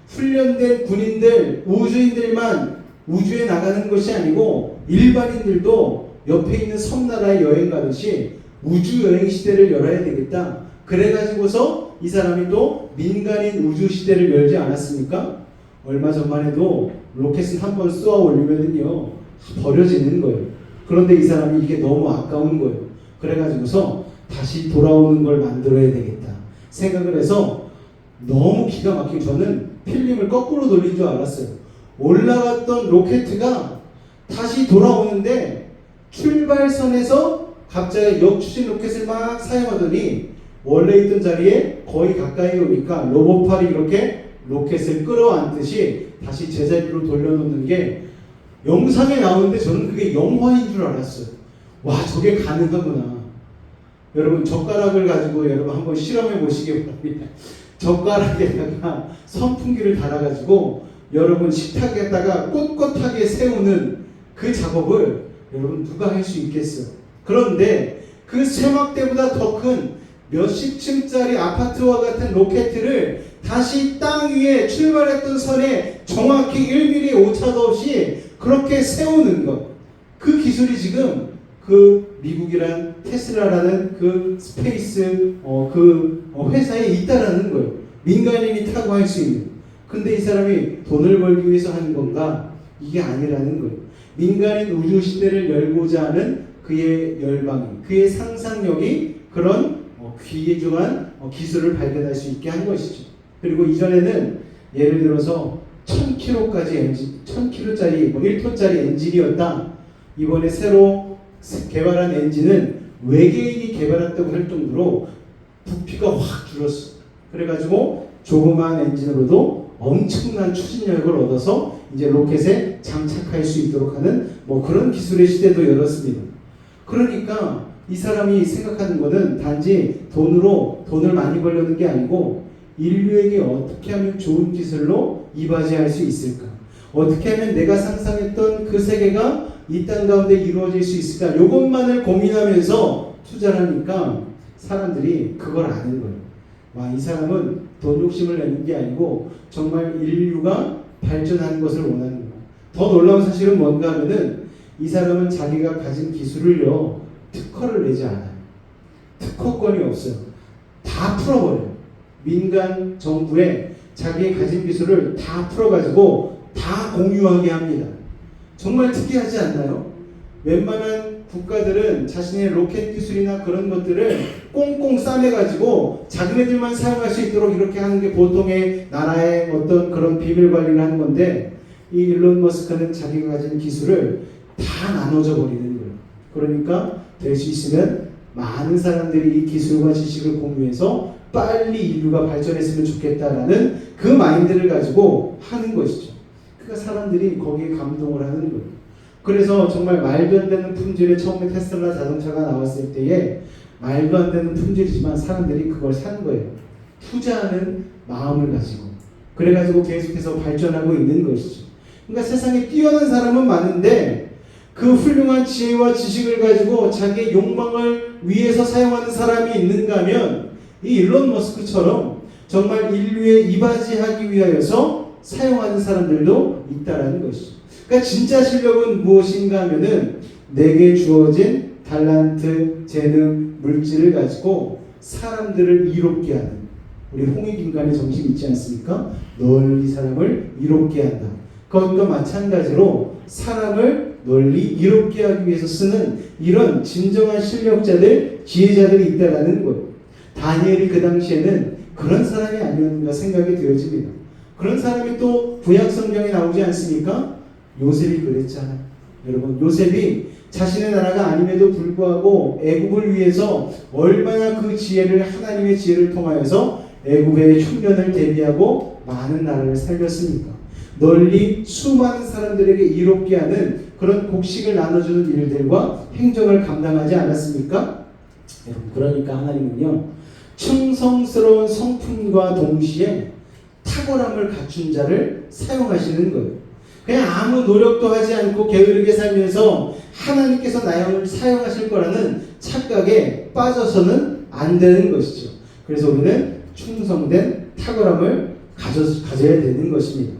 훈련된 군인들, 우주인들만 우주에 나가는 것이 아니고 일반인들도 옆에 있는 섬나라에 여행 가듯이 우주 여행 시대를 열어야 되겠다. 그래가지고서 이 사람이 또 민간인 우주 시대를 열지 않았습니까? 얼마 전만 해도 로켓을 한번 쏘아 올리면은요 버려지는 거예요. 그런데 이 사람이 이게 너무 아까운 거예요. 그래가지고서 다시 돌아오는 걸 만들어야 되겠다 생각을 해서 너무 기가 막히게 저는 필름을 거꾸로 돌린 줄 알았어요. 올라갔던 로켓가 다시 돌아오는데 출발선에서 갑자기 역추진 로켓을 막 사용하더니 원래 있던 자리에 거의 가까이 오니까 로봇팔이 이렇게 로켓을 끌어안듯이 다시 제자리로 돌려놓는 게 영상에 나오는데 저는 그게 영화인 줄 알았어요. 와, 저게 가능하구나. 여러분 젓가락을 가지고 여러분 한번 실험해 보시기 바랍니다. 젓가락에다가 선풍기를 달아가지고 여러분 식탁에다가 꼿꼿하게 세우는 그 작업을 여러분 누가 할 수 있겠어요? 그런데 그 쇠막대보다 더 큰 몇십 층짜리 아파트와 같은 로켓을 다시 땅 위에 출발했던 선에 정확히 1mm 오차도 없이 그렇게 세우는 것. 그 기술이 지금 그 미국이란 테슬라라는 그 스페이스 회사에 있다라는 거예요. 민간인이 타고 할 수 있는. 근데 이 사람이 돈을 벌기 위해서 하는 건가? 이게 아니라는 거예요. 민간인 우주 시대를 열고자 하는 그의 열망이, 그의 상상력이 그런 귀중한 기술을 발견할 수 있게 한 것이죠. 그리고 이전에는 예를 들어서 1000km까지 엔진, 1000km짜리 1톤짜리 엔진이었다. 이번에 새로 개발한 엔진은 외계인이 개발했다고 할 정도로 부피가 확 줄었어. 그래가지고 조그만 엔진으로도 엄청난 추진력을 얻어서 이제 로켓에 장착할 수 있도록 하는 그런 기술의 시대도 열었습니다. 그러니까 이 사람이 생각하는 것은 단지 돈을 많이 벌려는 게 아니고 인류에게 어떻게 하면 좋은 기술로 이바지할 수 있을까? 어떻게 하면 내가 상상했던 그 세계가 이 땅 가운데 이루어질 수 있을까? 이것만을 고민하면서 투자를 하니까 사람들이 그걸 아는 거예요. 와, 이 사람은 돈 욕심을 내는 게 아니고 정말 인류가 발전하는 것을 원하는 거예요. 더 놀라운 사실은 뭔가 하면은 이 사람은 자기가 가진 기술을요 특허를 내지 않아요. 특허권이 없어요. 다 풀어버려요. 민간 정부에 자기의 가진 기술을 다 풀어가지고 다 공유하게 합니다. 정말 특이하지 않나요? 웬만한 국가들은 자신의 로켓 기술이나 그런 것들을 꽁꽁 싸매가지고 자기네들만 사용할 수 있도록 이렇게 하는 게 보통의 나라의 어떤 그런 비밀 관리를 하는 건데 이 일론 머스크는 자기가 가진 기술을 다 나눠져 버리는 거예요. 그러니까 될 수 있으면 많은 사람들이 이 기술과 지식을 공유해서 빨리 인류가 발전했으면 좋겠다라는 그 마인드를 가지고 하는 것이죠. 그러니까 사람들이 거기에 감동을 하는 거예요. 그래서 정말 말도 안 되는 품질의 처음에 테슬라 자동차가 나왔을 때에 말도 안 되는 품질이지만 사람들이 그걸 산 거예요. 투자하는 마음을 가지고. 그래가지고 계속해서 발전하고 있는 것이죠. 그러니까 세상에 뛰어난 사람은 많은데 그 훌륭한 지혜와 지식을 가지고 자기의 욕망을 위해서 사용하는 사람이 있는가 하면 이 일론 머스크처럼 정말 인류에 이바지하기 위하여서 사용하는 사람들도 있다라는 것이죠. 그러니까 진짜 실력은 무엇인가 하면은 내게 주어진 달란트, 재능, 물질을 가지고 사람들을 이롭게 하는 우리 홍익인간의 정신이 있지 않습니까? 널리 사람을 이롭게 한다. 그것과 마찬가지로 사람을 널리 이롭게 하기 위해서 쓰는 이런 진정한 실력자들, 지혜자들이 있다라는 것. 다니엘이 그 당시에는 그런 사람이 아니었는가 생각이 되어집니다. 그런 사람이 또 구약 성경에 나오지 않습니까? 요셉이 그랬잖아요. 여러분, 요셉이 자신의 나라가 아님에도 불구하고 애굽을 위해서 얼마나 그 지혜를 하나님의 지혜를 통하여서 애굽의 흉년을 대비하고 많은 나라를 살렸습니까? 널리 수많은 사람들에게 이롭게 하는 그런 곡식을 나눠주는 일들과 행정을 감당하지 않았습니까? 그러니까 하나님은요, 충성스러운 성품과 동시에 탁월함을 갖춘 자를 사용하시는 거예요. 그냥 아무 노력도 하지 않고 게으르게 살면서 하나님께서 나를 사용하실 거라는 착각에 빠져서는 안 되는 것이죠. 그래서 우리는 충성된 탁월함을 가져야 되는 것입니다.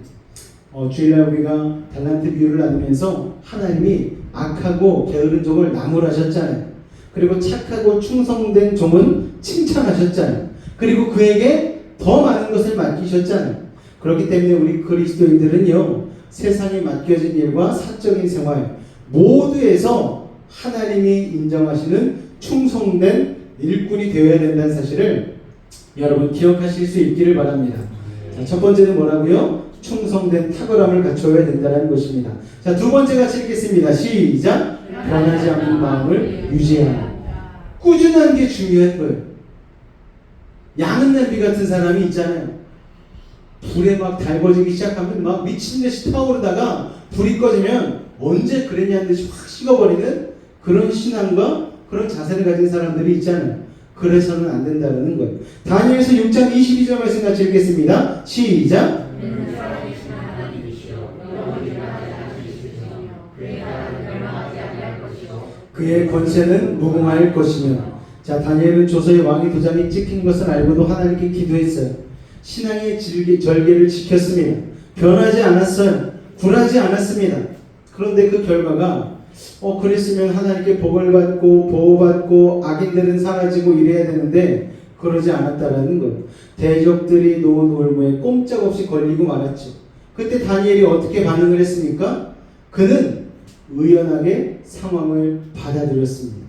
주일날 우리가 달란트 비유를 나누면서 하나님이 악하고 게으른 종을 나무라셨잖아요. 그리고 착하고 충성된 종은 칭찬하셨잖아요. 그리고 그에게 더 많은 것을 맡기셨잖아요. 그렇기 때문에 우리 그리스도인들은요, 세상에 맡겨진 일과 사적인 생활 모두에서 하나님이 인정하시는 충성된 일꾼이 되어야 된다는 사실을 여러분 기억하실 수 있기를 바랍니다. 자, 첫 번째는 뭐라고요? 충성된 탁월함을 갖춰야 된다는 것입니다. 자, 두 번째 같이 읽겠습니다. 시작. 변하지 않는 마음을 유지하라. 꾸준한 게 중요한 거예요. 양은 냄비 같은 사람이 있잖아요. 불에 막 달궈지기 시작하면 막 미친 듯이 타오르다가 불이 꺼지면 언제 그랬냐는 듯이 확 식어버리는 그런 신앙과 그런 자세를 가진 사람들이 있잖아요. 그래서는 안 된다는 거예요. 다니엘서 6장 22절 말씀 같이 읽겠습니다. 시작. 그의 권세는 무궁할 것이며. 자, 다니엘은 조서의 왕의 도장이 찍힌 것을 알고도 하나님께 기도했어요. 신앙의 절개를 지켰습니다. 변하지 않았어요. 굴하지 않았습니다. 그런데 그 결과가 그랬으면 하나님께 복을 받고 보호받고 악인들은 사라지고 이래야 되는데 그러지 않았다라는 거예요. 대적들이 놓은 올무에 꼼짝없이 걸리고 말았죠. 그때 다니엘이 어떻게 반응을 했습니까? 그는 의연하게 상황을 받아들였습니다.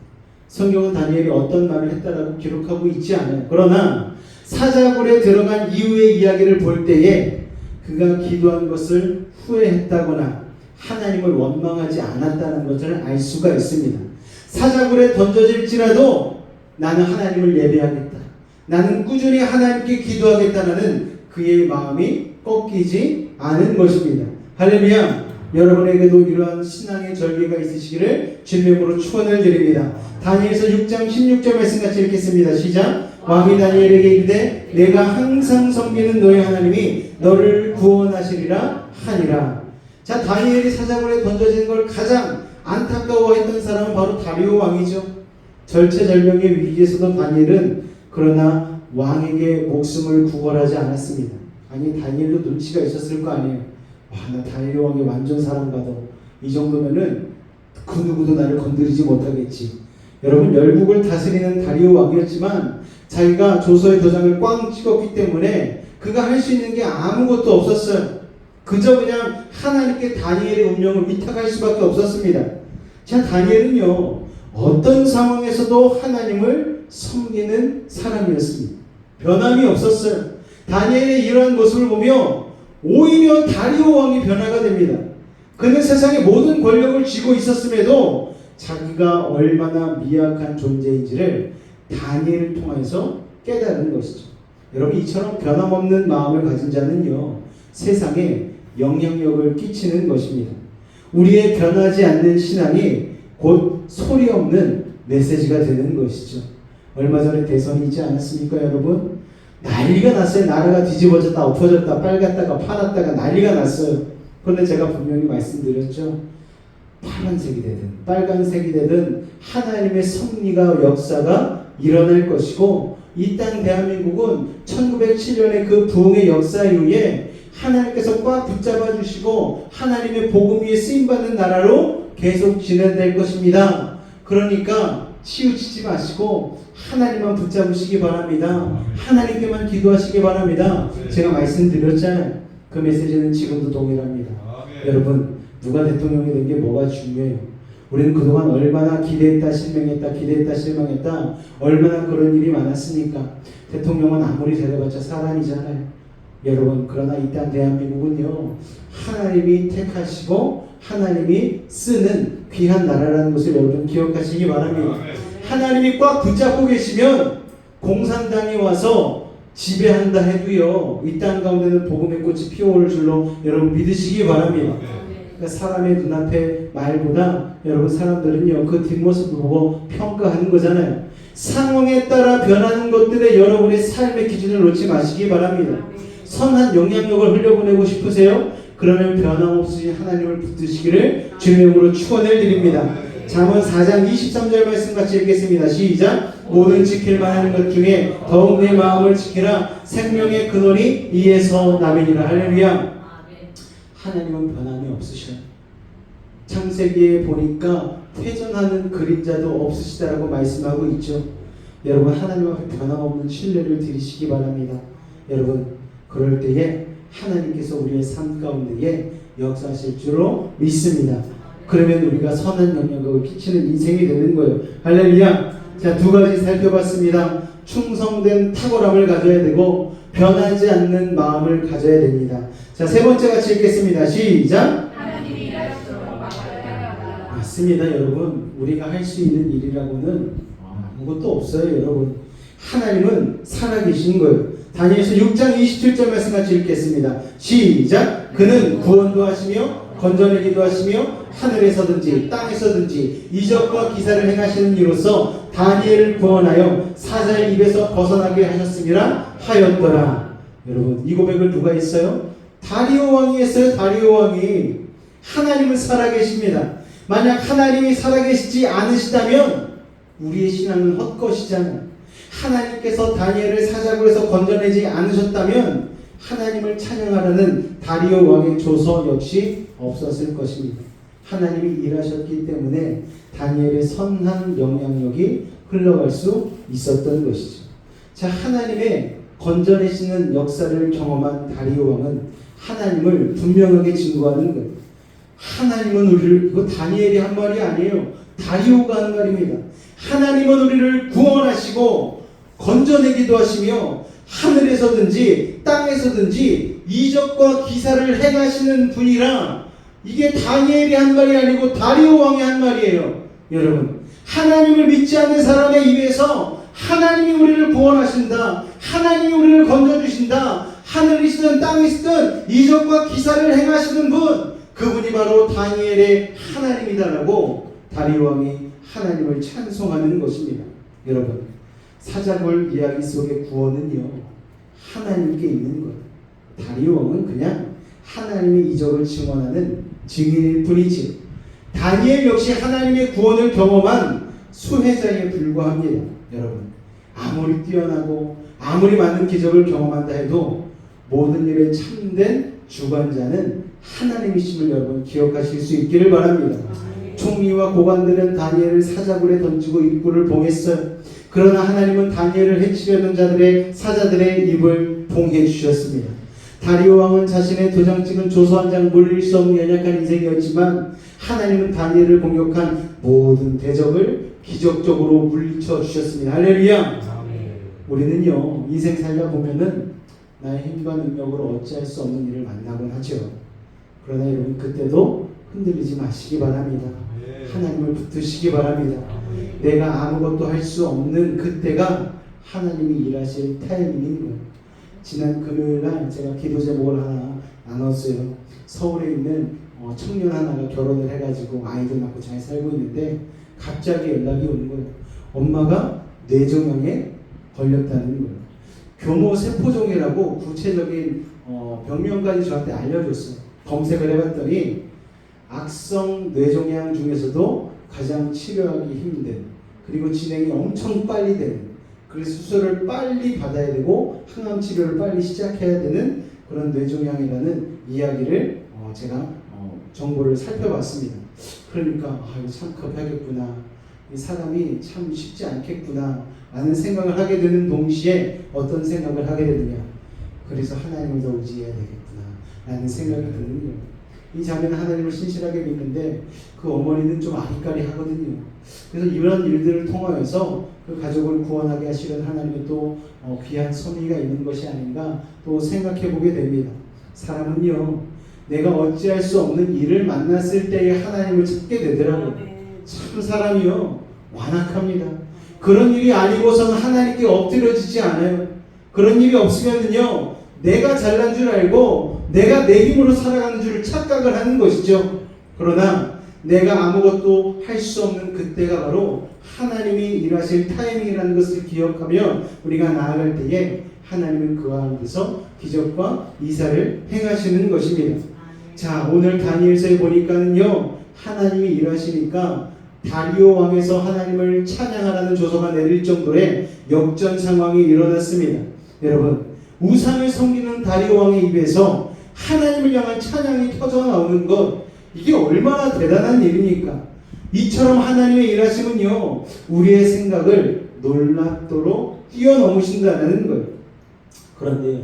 성경은 다니엘이 어떤 말을 했다라고 기록하고 있지 않아요. 그러나 사자굴에 들어간 이후의 이야기를 볼 때에 그가 기도한 것을 후회했다거나 하나님을 원망하지 않았다는 것을 알 수가 있습니다. 사자굴에 던져질지라도 나는 하나님을 예배하겠다. 나는 꾸준히 하나님께 기도하겠다는 그의 마음이 꺾이지 않은 것입니다. 할렐루야. 여러분에게도 이러한 신앙의 절개가 있으시기를 주님으로 축원을 드립니다. 다니엘서 6장 16절 말씀 같이 읽겠습니다. 시작. 왕이 다니엘에게 이르되 내가 항상 섬기는 너의 하나님이 너를 구원하시리라 하니라. 자, 다니엘이 사자굴에 던져진 걸 가장 안타까워했던 사람은 바로 다리오 왕이죠. 절체절명의 위기에서도 다니엘은 그러나 왕에게 목숨을 구걸하지 않았습니다. 아니, 다니엘도 눈치가 있었을 거 아니에요. 와, 나 다니엘 왕의 완전 사랑받아. 이 정도면은 그 누구도 나를 건드리지 못하겠지. 여러분, 열국을 다스리는 다리오 왕이었지만 자기가 조서의 도장을 꽝 찍었기 때문에 그가 할 수 있는 게 아무것도 없었어요. 그저 그냥 하나님께 다니엘의 운명을 위탁할 수밖에 없었습니다. 자, 다니엘은요, 어떤 상황에서도 하나님을 섬기는 사람이었습니다. 변함이 없었어요. 다니엘의 이러한 모습을 보며 오히려 다리오 왕이 변화가 됩니다. 그는 세상의 모든 권력을 쥐고 있었음에도 자기가 얼마나 미약한 존재인지를 다니엘을 통해서 깨달은 것이죠. 여러분, 이처럼 변함없는 마음을 가진 자는요, 세상에 영향력을 끼치는 것입니다. 우리의 변하지 않는 신앙이 곧 소리 없는 메시지가 되는 것이죠. 얼마 전에 대선이 있지 않았습니까, 여러분? 난리가 났어요. 나라가 뒤집어졌다 엎어졌다 빨갛다가 파랗다가 난리가 났어요. 그런데 제가 분명히 말씀드렸죠. 파란색이 되든 빨간색이 되든 하나님의 섭리가 역사가 일어날 것이고, 이 땅 대한민국은 1907년의 그 부흥의 역사 이후에 하나님께서 꽉 붙잡아 주시고 하나님의 복음 위에 쓰임받는 나라로 계속 진행될 것입니다. 그러니까 치우치지 마시고 하나님만 붙잡으시기 바랍니다. 하나님께만 기도하시기 바랍니다. 제가 말씀드렸잖아요. 그 메시지는 지금도 동일합니다. 여러분, 누가 대통령이 된 게 뭐가 중요해요? 우리는 그동안 얼마나 기대했다 실망했다 기대했다 실망했다 얼마나 그런 일이 많았습니까? 대통령은 아무리 잘해봤자 사람이잖아요. 여러분, 그러나 이 땅 대한민국은요, 하나님이 택하시고 하나님이 쓰는 귀한 나라라는 것을 여러분 기억하시기 바랍니다. 하나님이 꽉 붙잡고 계시면 공산당이 와서 지배한다 해도요, 이 땅 가운데는 복음의 꽃이 피어오를 줄로 여러분 믿으시기 바랍니다. 그러니까 사람의 눈앞의 말보다 여러분 사람들은요, 그 뒷모습을 보고 평가하는 거잖아요. 상황에 따라 변하는 것들에 여러분의 삶의 기준을 놓지 마시기 바랍니다. 선한 영향력을 흘려보내고 싶으세요? 그러면 변함없이 하나님을 붙드시기를 주님의 이름으로 축원을 드립니다. 잠언 4장 23절 말씀 같이 읽겠습니다. 시작. 모든 지킬 만한 것 중에 더욱 내 마음을 지키라. 생명의 근원이 이에서 남이니라. 할렐루야. 하나님은 변함이 없으셔요. 창세기에 보니까 퇴전하는 그림자도 없으시다라고 말씀하고 있죠. 여러분 하나님 앞에 변함없는 신뢰를 드리시기 바랍니다. 여러분 그럴 때에 하나님께서 우리의 삶 가운데에 역사하실 줄로 믿습니다. 그러면 우리가 선한 영향력을 끼치는 인생이 되는 거예요. 할렐루야. 자, 두 가지 살펴봤습니다. 충성된 탁월함을 가져야 되고 변하지 않는 마음을 가져야 됩니다. 자, 세 번째 같이 읽겠습니다. 시작. 맞습니다, 여러분. 우리가 할 수 있는 일이라고는 아무것도 없어요, 여러분. 하나님은 살아계신 거예요. 다니엘서 6장 27절 말씀 같이 읽겠습니다. 시작. 그는 구원도 하시며 건져내기도 하시며 하늘에서든지 땅에서든지 이적과 기사를 행하시는 이로써 다니엘을 구원하여 사자의 입에서 벗어나게 하셨음이라 하였더라. 여러분 이 고백을 누가 했어요? 다리오 왕이 했어요. 다리오 왕이. 하나님은 살아계십니다. 만약 하나님이 살아계시지 않으시다면 우리의 신앙은 헛것이잖아요. 하나님께서 다니엘을 사자굴에서 건져내지 않으셨다면 하나님을 찬양하라는 다리오 왕의 조서 역시 없었을 것입니다. 하나님이 일하셨기 때문에 다니엘의 선한 영향력이 흘러갈 수 있었던 것이죠. 자, 하나님의 건져내시는 역사를 경험한 다리오 왕은 하나님을 분명하게 증거하는 거예요. 하나님은 우리를, 이거 다니엘이 한 말이 아니에요. 다리오가 한 말입니다. 하나님은 우리를 구원하시고 건져내기도 하시며 하늘에서든지 땅에서든지 이적과 기사를 행하시는 분이라. 이게 다니엘이 한 말이 아니고 다리오 왕이 한 말이에요. 여러분 하나님을 믿지 않는 사람의 입에서 하나님이 우리를 구원하신다, 하나님이 우리를 건져주신다, 하늘이시든 땅이시든 이적과 기사를 행하시는 분, 그분이 바로 다니엘의 하나님이다라고 다리오 왕이 하나님을 찬송하는 것입니다. 여러분 사자굴 이야기 속의 구원은요 하나님께 있는 거예요. 다리오 왕은 그냥 하나님의 이적을 증언하는 증인일 뿐이지 다니엘 역시 하나님의 구원을 경험한 수혜자에 불과합니다. 여러분 아무리 뛰어나고 아무리 많은 기적을 경험한다 해도 모든 일에 참된 주관자는 하나님이심을 여러분 기억하실 수 있기를 바랍니다. 총리와 고관들은 다니엘을 사자굴에 던지고 입구를 봉했어요. 그러나 하나님은 다니엘을 해치려는 자들의 사자들의 입을 봉해 주셨습니다. 다리오 왕은 자신의 도장 찍은 조서 한 장 물릴 수 없는 연약한 인생이었지만 하나님은 다니엘을 공격한 모든 대적을 기적적으로 물리쳐 주셨습니다. 할렐루야. 우리는요 인생 살다 보면은 나의 힘과 능력으로 어찌할 수 없는 일을 만나곤 하죠. 그러나 여러분 그때도 흔들리지 마시기 바랍니다. 하나님을 붙드시기 바랍니다. 내가 아무것도 할 수 없는 그때가 하나님이 일하실 타이밍인 거예요. 지난 금요일날 제가 기도 제목을 하나 나눴어요. 서울에 있는 청년 하나가 결혼을 해가지고 아이들 낳고 잘 살고 있는데 갑자기 연락이 오는 거예요. 엄마가 뇌종양에 걸렸다는 거예요. 교모 세포종이라고 구체적인 병명까지 저한테 알려줬어요. 검색을 해봤더니 악성 뇌종양 중에서도 가장 치료하기 힘든, 그리고 진행이 엄청 빨리 되는, 그래서 수술을 빨리 받아야 되고 항암 치료를 빨리 시작해야 되는 그런 뇌종양이라는 이야기를 제가 정보를 살펴봤습니다. 그러니까 이거 참 급하겠구나, 이 사람이 참 쉽지 않겠구나 라는 생각을 하게 되는 동시에 어떤 생각을 하게 되느냐, 그래서 하나님을 더 의지해야 되겠구나 라는 생각이 드는 거예요. 이 자매는 하나님을 신실하게 믿는데 그 어머니는 좀 아리까리 하거든요. 그래서 이런 일들을 통하여서 그 가족을 구원하게 하시는 하나님의 또 귀한 섭리가 있는 것이 아닌가 또 생각해 보게 됩니다. 사람은요 내가 어찌할 수 없는 일을 만났을 때에 하나님을 찾게 되더라고요. 참 사람이요 완악합니다. 그런 일이 아니고서는 하나님께 엎드려지지 않아요. 그런 일이 없으면요 내가 잘난 줄 알고 내가 내 힘으로 살아가는 줄 착각을 하는 것이죠. 그러나 내가 아무것도 할 수 없는 그때가 바로 하나님이 일하실 타이밍이라는 것을 기억하며 우리가 나아갈 때에 하나님은 그 가운데서 기적과 이사를 행하시는 것입니다. 자, 오늘 다니엘서에 보니까는요 하나님이 일하시니까 다리오 왕에서 하나님을 찬양하라는 조서가 내릴 정도의 역전 상황이 일어났습니다. 여러분, 우상을 섬기는 다리오 왕의 입에서 하나님을 향한 찬양이 터져 나오는 것, 이게 얼마나 대단한 일입니까? 이처럼 하나님의 일하심은요 우리의 생각을 놀랍도록 뛰어넘으신다는 거예요. 그런데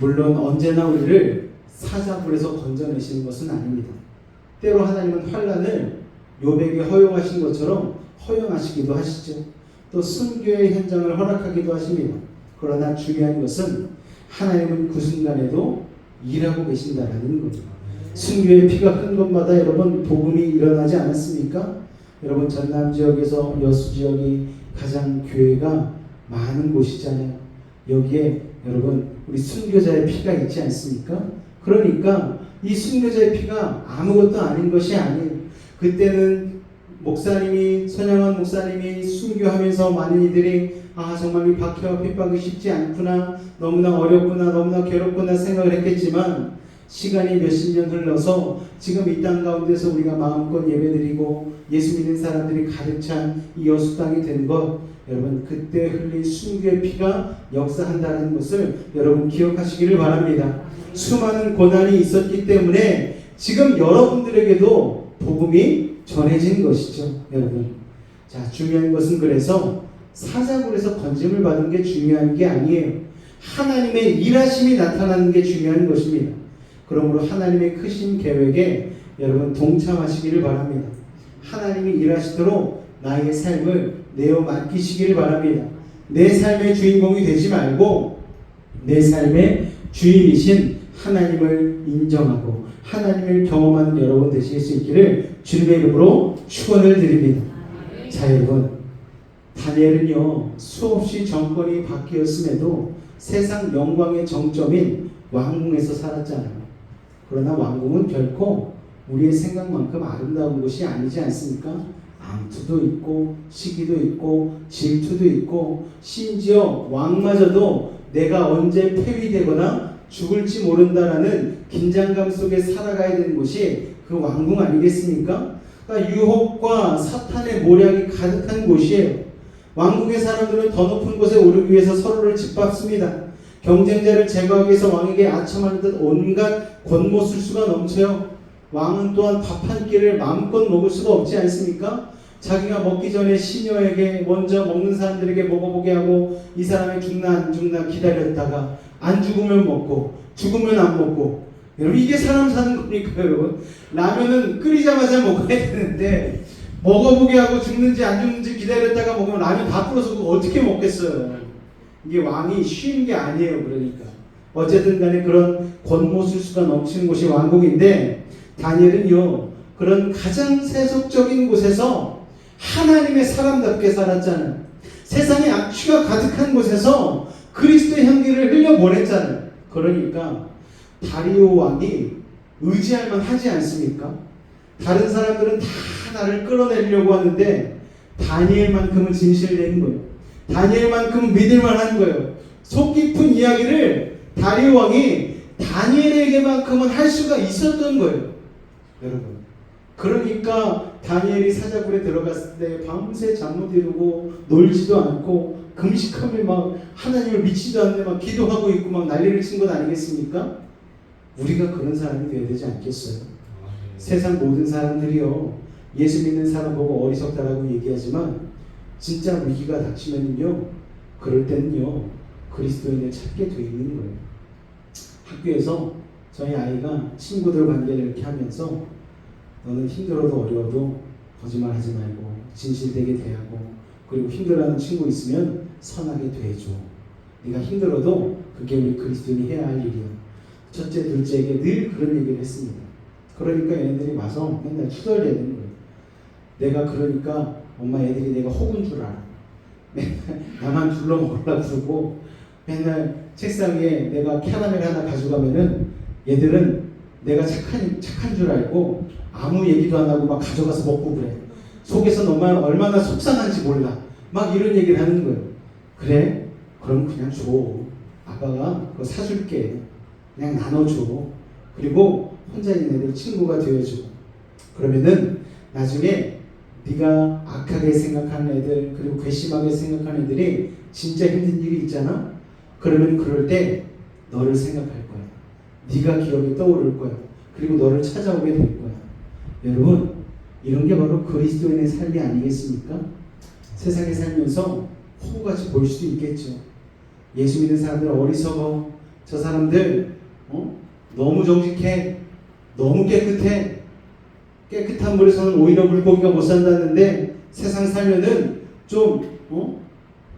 물론 언제나 우리를 사자굴에서 건져내시는 것은 아닙니다. 때로 하나님은 환난을 욥에게 허용하신 것처럼 허용하시기도 하시죠. 또 순교의 현장을 허락하기도 하십니다. 그러나 중요한 것은 하나님은 그 순간에도 일하고 계신다라는 거죠. 순교의 피가 흐른 곳마다 여러분 복음이 일어나지 않았습니까? 여러분 전남 지역에서 여수 지역이 가장 교회가 많은 곳이잖아요. 여기에 여러분 우리 순교자의 피가 있지 않습니까? 그러니까 이 순교자의 피가 아무것도 아닌 것이 아니에요. 그때는 목사님이 선영원 목사님이 순교하면서 많은 이들이 정말 이 박해와 핍박이 쉽지 않구나, 너무나 어렵구나, 너무나 괴롭구나 생각을 했겠지만 시간이 몇십 년 흘러서 지금 이 땅 가운데서 우리가 마음껏 예배드리고 예수 믿는 사람들이 가득 찬 이 여수 땅이 된 것, 여러분 그때 흘린 순교의 피가 역사한다는 것을 여러분 기억하시기를 바랍니다. 수많은 고난이 있었기 때문에 지금 여러분들에게도 복음이 전해진 것이죠. 여러분, 자, 중요한 것은 그래서 사자굴에서 건짐을 받은 게 중요한 게 아니에요. 하나님의 일하심이 나타나는 게 중요한 것입니다. 그러므로 하나님의 크신 계획에 여러분 동참하시기를 바랍니다. 하나님이 일하시도록 나의 삶을 내어 맡기시기를 바랍니다. 내 삶의 주인공이 되지 말고 내 삶의 주인이신 하나님을 인정하고 하나님을 경험하는 여러분 되실 수 있기를 주님의 이름으로 축원을 드립니다. 자, 여러분, 다니엘은요 수없이 정권이 바뀌었음에도 세상 영광의 정점인 왕궁에서 살았잖아요. 그러나 왕궁은 결코 우리의 생각만큼 아름다운 곳이 아니지 않습니까? 암투도 있고 시기도 있고 질투도 있고 심지어 왕마저도 내가 언제 폐위되거나 죽을지 모른다라는 긴장감 속에 살아가야 되는 곳이 그 왕궁 아니겠습니까? 그러니까 유혹과 사탄의 모략이 가득한 곳이에요. 왕궁의 사람들은 더 높은 곳에 오르기 위해서 서로를 짓밟습니다. 경쟁자를 제거하기 위해서 왕에게 아첨하는 듯 온갖 권모술수가 넘쳐요. 왕은 또한 밥 한 끼를 마음껏 먹을 수가 없지 않습니까? 자기가 먹기 전에 시녀에게 먼저 먹는 사람들에게 먹어보게 하고 이 사람이 죽나 안 죽나 기다렸다가 안 죽으면 먹고 죽으면 안 먹고, 여러분 이게 사람 사는 겁니까? 여러분 라면은 끓이자마자 먹어야 되는데 먹어보게 하고 죽는지 안 죽는지 기다렸다가 먹으면 라면 다 불어서 그거 어떻게 먹겠어요? 이게 왕이 쉬운 게 아니에요. 그러니까 어쨌든 간에 그런 권모술수가 넘치는 곳이 왕국인데 다니엘은요 그런 가장 세속적인 곳에서 하나님의 사람답게 살았잖아요. 세상에 악취가 가득한 곳에서 그리스도의 향기를 흘려보냈잖아요. 그러니까 다리오 왕이 의지할 만하지 않습니까? 다른 사람들은 다 나를 끌어내려고 하는데 다니엘만큼은 진실된 거예요. 다니엘만큼은 믿을만한 거예요. 속 깊은 이야기를 다리오 왕이 다니엘에게만큼은 할 수가 있었던 거예요. 여러분, 그러니까 다니엘이 사자굴에 들어갔을 때 밤새 잠 못 이루고 놀지도 않고 금식하며 막 하나님을 믿지도 않는데 막 기도하고 있고 막 난리를 친 것 아니겠습니까? 우리가 그런 사람이 되어야 되지 않겠어요? 세상 모든 사람들이요 예수 믿는 사람 보고 어리석다라고 얘기하지만 진짜 위기가 닥치면요 그럴 때는요 그리스도인을 찾게 돼 있는 거예요. 학교에서 저희 아이가 친구들 관계를 이렇게 하면서 너는 힘들어도 어려워도 거짓말하지 말고 진실되게 대하고 그리고 힘들어하는 친구 있으면 선하게 대해줘. 네가 힘들어도 그게 우리 그리스도인이 해야 할 일이야. 첫째, 둘째에게 늘 그런 얘기를 했습니다. 그러니까 얘네들이 와서 맨날 투덜대는 거예요. 내가 그러니까 엄마 애들이 내가 혹은 줄 알아. 맨날 나만 둘러먹으려고 그러고 맨날 책상 위에 내가 캐러멜 하나 가져가면은 얘들은 내가 착한 줄 알고 아무 얘기도 안 하고 막 가져가서 먹고 그래. 속에서 얼마나 속상한지 몰라. 막 이런 얘기를 하는 거예요. 그래? 그럼 그냥 줘. 아빠가 그거 사줄게. 그냥 나눠줘. 그리고 혼자 있는 애들 친구가 되어줘. 그러면은 나중에 네가 악하게 생각하는 애들 그리고 괘씸하게 생각하는 애들이 진짜 힘든 일이 있잖아. 그러면 그럴 때 너를 생각할 거야. 네가 기억이 떠오를 거야. 그리고 너를 찾아오게 될 거야. 여러분, 이런 게 바로 그리스도인의 삶이 아니겠습니까? 세상에 살면서 호구같이 보일 수도 있겠죠. 예수 믿는 사람들 어리석어. 저 사람들 너무 정직해. 너무 깨끗해. 깨끗한 물에서는 오히려 물고기가 못 산다는데 세상 살면은 좀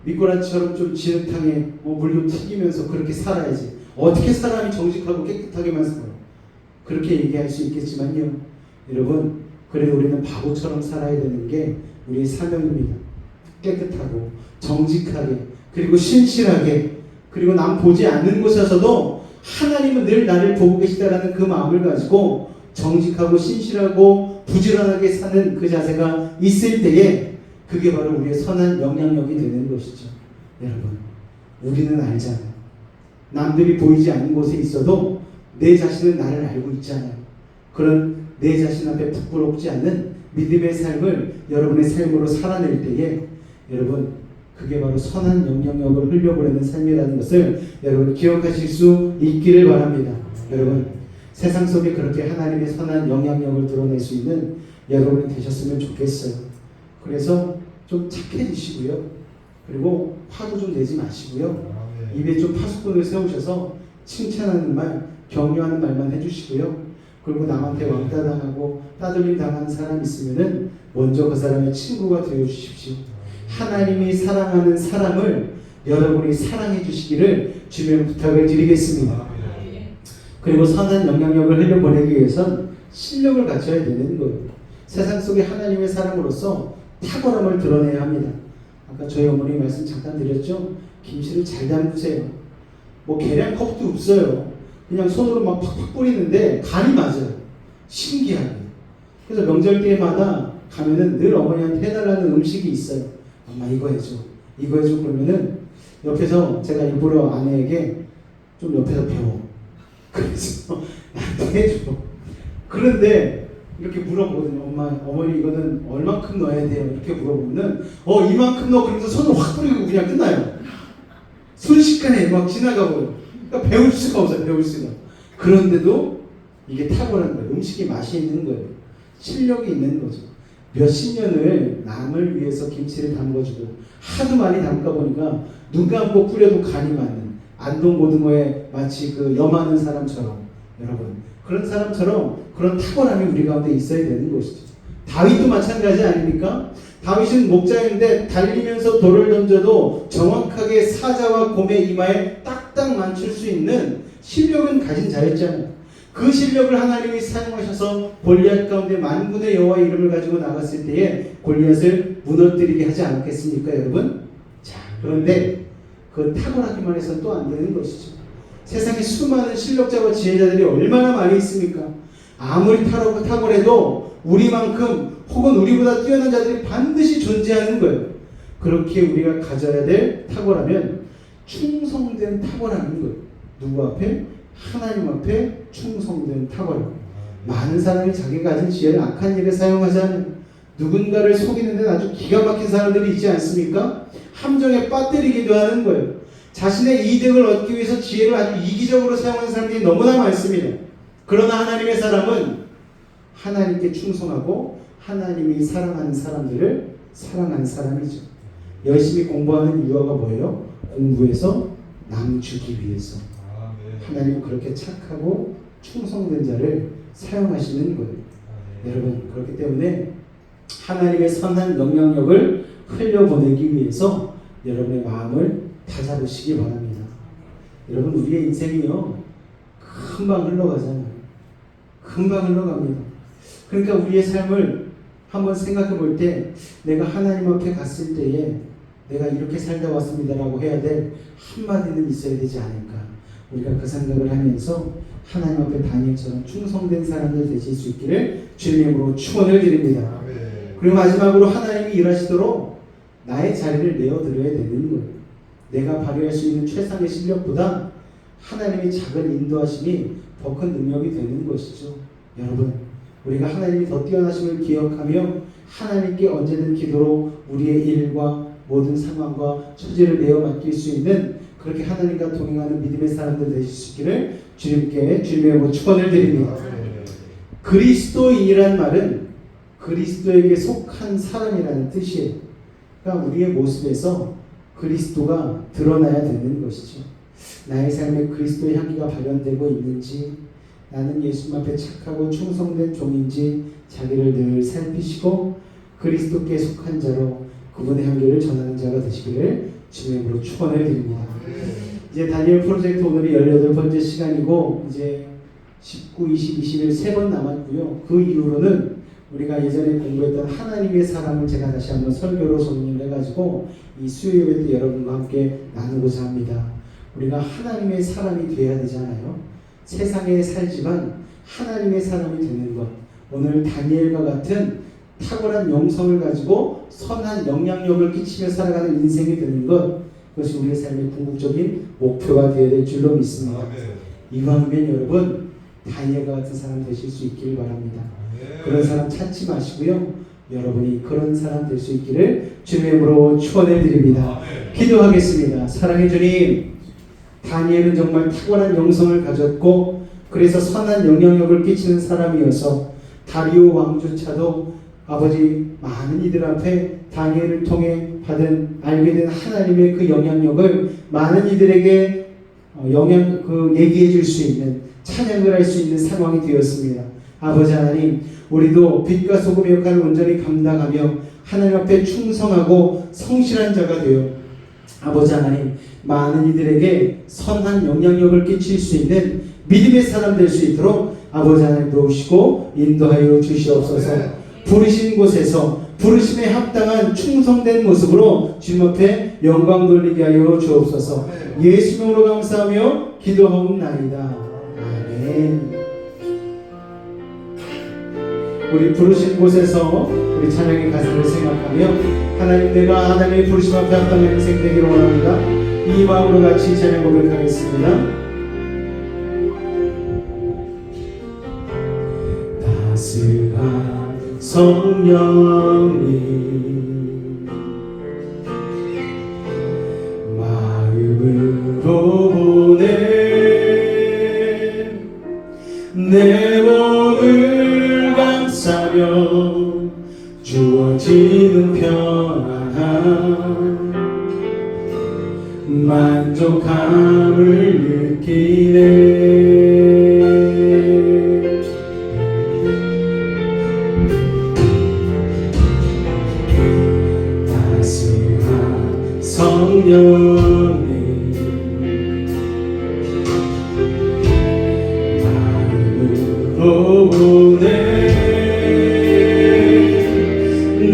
미꾸라지처럼 좀 진흙탕에 물 좀 튀기면서 그렇게 살아야지. 어떻게 사람이 정직하고 깨끗하게만 살아요? 그렇게 얘기할 수 있겠지만요. 여러분, 그래도 우리는 바보처럼 살아야 되는 게 우리의 사명입니다. 깨끗하고 정직하게 그리고 신실하게 그리고 남 보지 않는 곳에서도 하나님은 늘 나를 보고 계시다라는 그 마음을 가지고 정직하고 신실하고 부지런하게 사는 그 자세가 있을 때에 그게 바로 우리의 선한 영향력이 되는 것이죠. 여러분, 우리는 알잖아요. 남들이 보이지 않는 곳에 있어도 내 자신은 나를 알고 있잖아요. 그런 내 자신 앞에 부끄럽지 않는 믿음의 삶을 여러분의 삶으로 살아낼 때에 여러분, 그게 바로 선한 영향력을 흘려보내는 삶이라는 것을 여러분 기억하실 수 있기를 바랍니다. 여러분, 세상 속에 그렇게 하나님의 선한 영향력을 드러낼 수 있는 여러분이 되셨으면 좋겠어요. 그래서 좀 착해지시고요. 그리고 화도 좀 내지 마시고요. 입에 좀 파수꾼을 세우셔서 칭찬하는 말, 격려하는 말만 해주시고요. 그리고 남한테 왕따 당하고 따돌림 당하는 사람 있으면은 먼저 그 사람의 친구가 되어 주십시오. 하나님이 사랑하는 사람을 여러분이 사랑해 주시기를 주면 부탁을 드리겠습니다. 그리고 선한 영향력을 흘려보내기 위해선 실력을 갖춰야 되는 거예요. 세상 속에 하나님의 사람으로서 탁월함을 드러내야 합니다. 아까 저희 어머니 말씀 잠깐 드렸죠? 김치를 잘 담그세요. 뭐 계량컵도 없어요. 그냥 손으로 막 팍팍 뿌리는데 간이 맞아요. 신기하게. 그래서 명절 때마다 가면은 늘 어머니한테 해달라는 음식이 있어요. 엄마 이거 해줘. 이거 해줘. 그러면은 옆에서 제가 일부러 아내에게 좀 옆에서 배워. 그래서 나한테 해줘. 그런데 이렇게 물어보거든요. 어머니 이거는 얼만큼 넣어야 돼요? 이렇게 물어보면은 이만큼 넣어. 그러면서 손을 확 뿌리고 그냥 끝나요. 순식간에 막 지나가버려요. 그러니까 배울 수가 없어요. 배울 수가. 그런데도 이게 탁월한 거예요. 음식에 맛이 있는 거예요. 실력이 있는 거죠. 몇십 년을 남을 위해서 김치를 담궈주고 하도 많이 담가 보니까 눈 감고 뿌려도 간이 맞는 안동고등어에 마치 그 염하는 사람처럼 여러분 그런 사람처럼 그런 탁월함이 우리 가운데 있어야 되는 것이죠. 다윗도 마찬가지 아닙니까? 다윗은 목자인데 달리면서 돌을 던져도 정확하게 사자와 곰의 이마에 딱딱 맞출 수 있는 실력은 가진 자였잖아요. 그 실력을 하나님이 사용하셔서 골리앗 가운데 만군의 여호와의 이름을 가지고 나갔을 때에 골리앗을 무너뜨리게 하지 않았겠습니까, 여러분? 자, 그런데 그 탁월하기만 해서는 또 안 되는 것이죠. 세상에 수많은 실력자와 지혜자들이 얼마나 많이 있습니까? 아무리 탁월해도 우리만큼 혹은 우리보다 뛰어난 자들이 반드시 존재하는 거예요. 그렇게 우리가 가져야 될 탁월하면 충성된 탁월함인 거예요. 누구 앞에? 하나님 앞에 충성된 탁월함. 많은 사람이 자기가 가진 지혜를 악한 일에 사용하지 않는 누군가를 속이는 데는 아주 기가 막힌 사람들이 있지 않습니까? 함정에 빠뜨리기도 하는 거예요. 자신의 이득을 얻기 위해서 지혜를 아주 이기적으로 사용하는 사람들이 너무나 많습니다. 그러나 하나님의 사람은 하나님께 충성하고 하나님이 사랑하는 사람들을 사랑하는 사람이죠. 열심히 공부하는 이유가 뭐예요? 공부해서 남 주기 위해서. 하나님은 그렇게 착하고 충성된 자를 사용하시는 거예요. 여러분, 그렇기 때문에 하나님의 선한 영향력을 흘려보내기 위해서 여러분의 마음을 다잡으시기 바랍니다. 여러분, 우리의 인생이요 금방 흘러가잖아요. 금방 흘러갑니다. 그러니까 우리의 삶을 한번 생각해 볼 때 내가 하나님 앞에 갔을 때에 내가 이렇게 살다 왔습니다라고 해야 될 한마디는 있어야 되지 않을까. 우리가 그 생각을 하면서 하나님 앞에 다니엘처럼 충성된 사람들 되실 수 있기를 주님으로 축원을 드립니다. 그리고 마지막으로 하나님이 일하시도록 나의 자리를 내어드려야 되는 거예요. 내가 발휘할 수 있는 최상의 실력보다 하나님의 작은 인도하심이 더 큰 능력이 되는 것이죠. 여러분, 우리가 하나님이 더 뛰어나심을 기억하며 하나님께 언제든 기도로 우리의 일과 모든 상황과 처지를 내어 맡길 수 있는 그렇게 하나님과 동행하는 믿음의 사람들 되실 수 있기를 주님께 주님의 축원을 드립니다. 그리스도인이란 말은 그리스도에게 속한 사람이라는 뜻이에요. 그러니까 우리의 모습에서 그리스도가 드러나야 되는 것이죠. 나의 삶에 그리스도의 향기가 발현되고 있는지, 나는 예수님 앞에 착하고 충성된 종인지 자기를 늘 살피시고 그리스도께 속한 자로 그분의 향기를 전하는 자가 되시기를 주님으로 축원을 드립니다. 이제 다니엘 프로젝트 오늘이 18번째 시간이고 이제 19, 20, 21 3번 남았고요. 그 이후로는 우리가 예전에 공부했던 하나님의 사람을 제가 다시 한번 설교로 정리를 해가지고 이 수요예배 때 여러분과 함께 나누고자 합니다. 우리가 하나님의 사람이 되어야 되잖아요. 세상에 살지만 하나님의 사람이 되는 것. 오늘 다니엘과 같은 탁월한 영성을 가지고 선한 영향력을 끼치며 살아가는 인생이 되는 것. 그것이 우리의 삶의 궁극적인 목표가 되어야 될 줄로 믿습니다. 이왕이면 여러분 다니엘과 같은 사람 되실 수 있기를 바랍니다. 그런 사람 찾지 마시고요. 여러분이 그런 사람 될 수 있기를 주님의 이름으로 축원해 드립니다. 기도하겠습니다. 사랑의 주님, 다니엘은 정말 탁월한 영성을 가졌고 그래서 선한 영향력을 끼치는 사람이어서 다리오 왕조차도 아버지 많은 이들 앞에 다니엘을 통해 알게 된 하나님의 그 영향력을 많은 이들에게 얘기해 줄 수 있는, 찬양을 할 수 있는 상황이 되었습니다. 아버지 하나님, 우리도 빛과 소금의 역할을 온전히 감당하며 하나님 앞에 충성하고 성실한 자가 되어 아버지 하나님, 많은 이들에게 선한 영향력을 끼칠 수 있는 믿음의 사람 될 수 있도록 아버지 하나님 도우시고 인도하여 주시옵소서. 부르신 곳에서 부르심에 합당한 충성된 모습으로 주님 앞에 영광 돌리게 하여 주옵소서. 예수님으로 감사하며 기도하옵나이다. 아멘. 우리 부르신 곳에서 우리 찬양의 가사를 생각하며 하나님, 내가 하나님의 부르심 앞에 합당한 인생 되기를 원합니다. 이 마음으로 같이 찬양 고백하겠습니다. 따스한 성령님 마음으로 보내 내 몸을 감싸며 주어지는 평안함 만족함을 느끼네. 따스한 성령님 마음으로 보내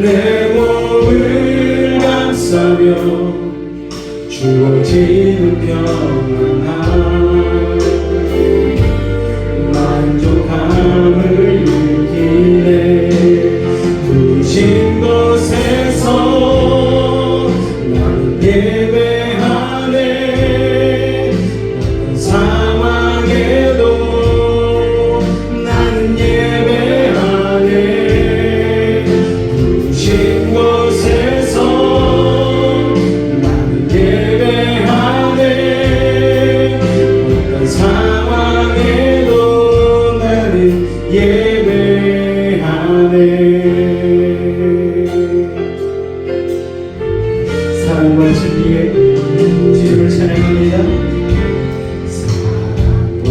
내 몸을 감싸며 주어지는 평안함 만족함을 느끼네. 부르신 곳에서 나는 예배하네. 어떤 상황에도 나는 예배하네. 부르신 곳에서 상황에도 나는 예배하네. 사랑과 진리에 주님을 찬양합니다. 사랑과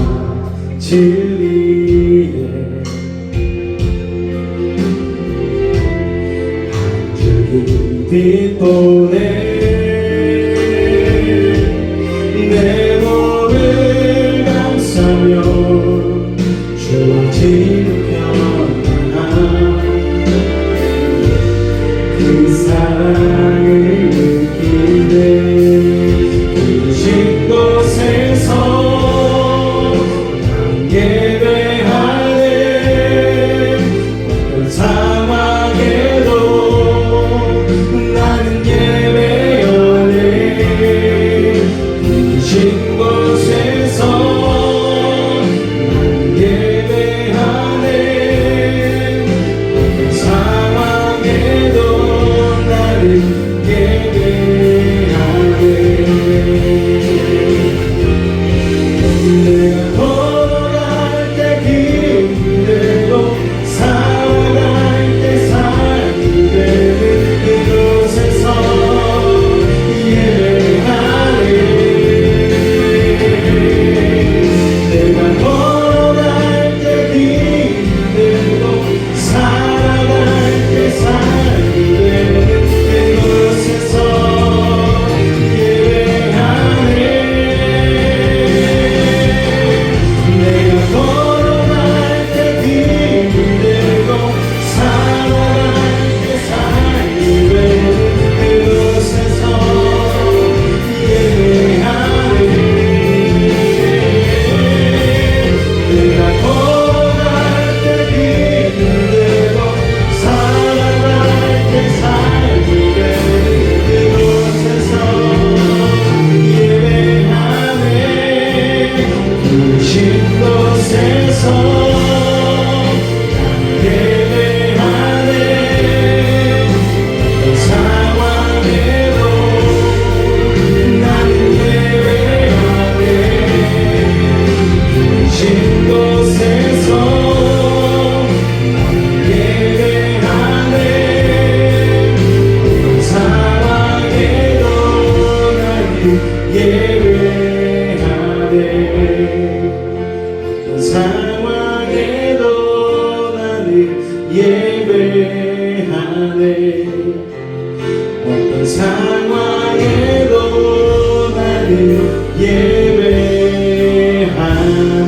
진리에 한 줄기 빛 보내 내 몸을 감싸며 지켜나 그 사랑을 느끼네 부르신 곳에서 예배하네 어떤 상황에도 나는 예배하네 부르신 곳에서 예배하네 어떤 상황에도 나는 예배하네 내가 걸어갈 때 길대로 살아갈 때 삶이 되는 그곳에서 예배하네 내가 걸어갈 때 길대로 살아갈 때 삶이 되는 그곳에서 예배하네 내가 걸어갈 때 길대로 살아갈 때 삶이 되는 그곳에서 예배하네 내가 걸어갈 때 길대로 살아갈 때 삶이 되는 그곳에서 예배하네 부르신 곳에서 예배하네 어떤 상황에도 나는 예배하네 부르신 곳에서 예배하네 어떤 상황에도 나는 예배하네 어떤 상황에도 나는 예배하네 어떤 상황에도 나는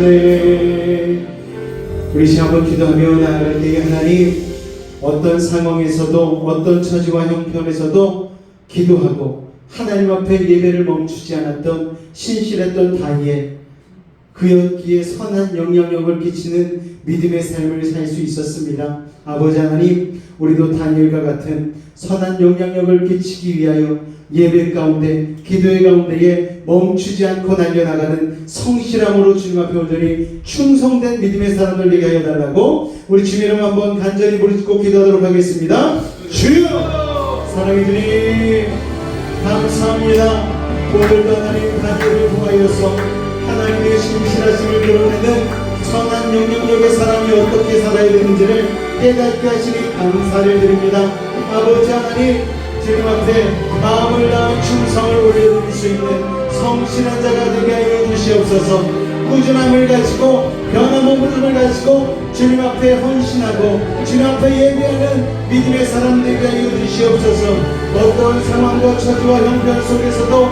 예배하네 우리 시간 한번 기도하며 나아갈 때에 하나님 어떤 상황에서도 어떤 처지와 형편에서도 기도하고 하나님 앞에 예배를 멈추지 않았던 신실했던 다니엘 그였기에 선한 영향력을 끼치는 믿음의 삶을 살 수 있었습니다. 아버지 하나님 우리도 다니엘과 같은 선한 영향력을 끼치기 위하여 예배 가운데 기도의 가운데에 멈추지 않고 달려나가는 성실함으로 주님 앞에 온전히 충성된 믿음의 사람들 되게 하여 달라고 우리 주님 이름 한번 간절히 부르짖고 기도하도록 하겠습니다. 주여 사랑의 주님 감사합니다. 오늘도 하나님 다니엘을 통하여서 하나님의 신실하심을 드러내는 선한 영향력의 사람이 어떻게 살아야 되는지를 깨닫게 하시니 감사를 드립니다. 아버지 하나님 주님 앞에 마음을 다한 충성을 올려드릴 수 있는 성실한 자가 되게 하여 주시옵소서. 꾸준함을 가지고 변함없는 믿음을 가지고 주님 앞에 헌신하고 주님 앞에 예배하는 믿음의 사람 되게 하여 주시옵소서. 어떤 상황과 처지와 형편 속에서도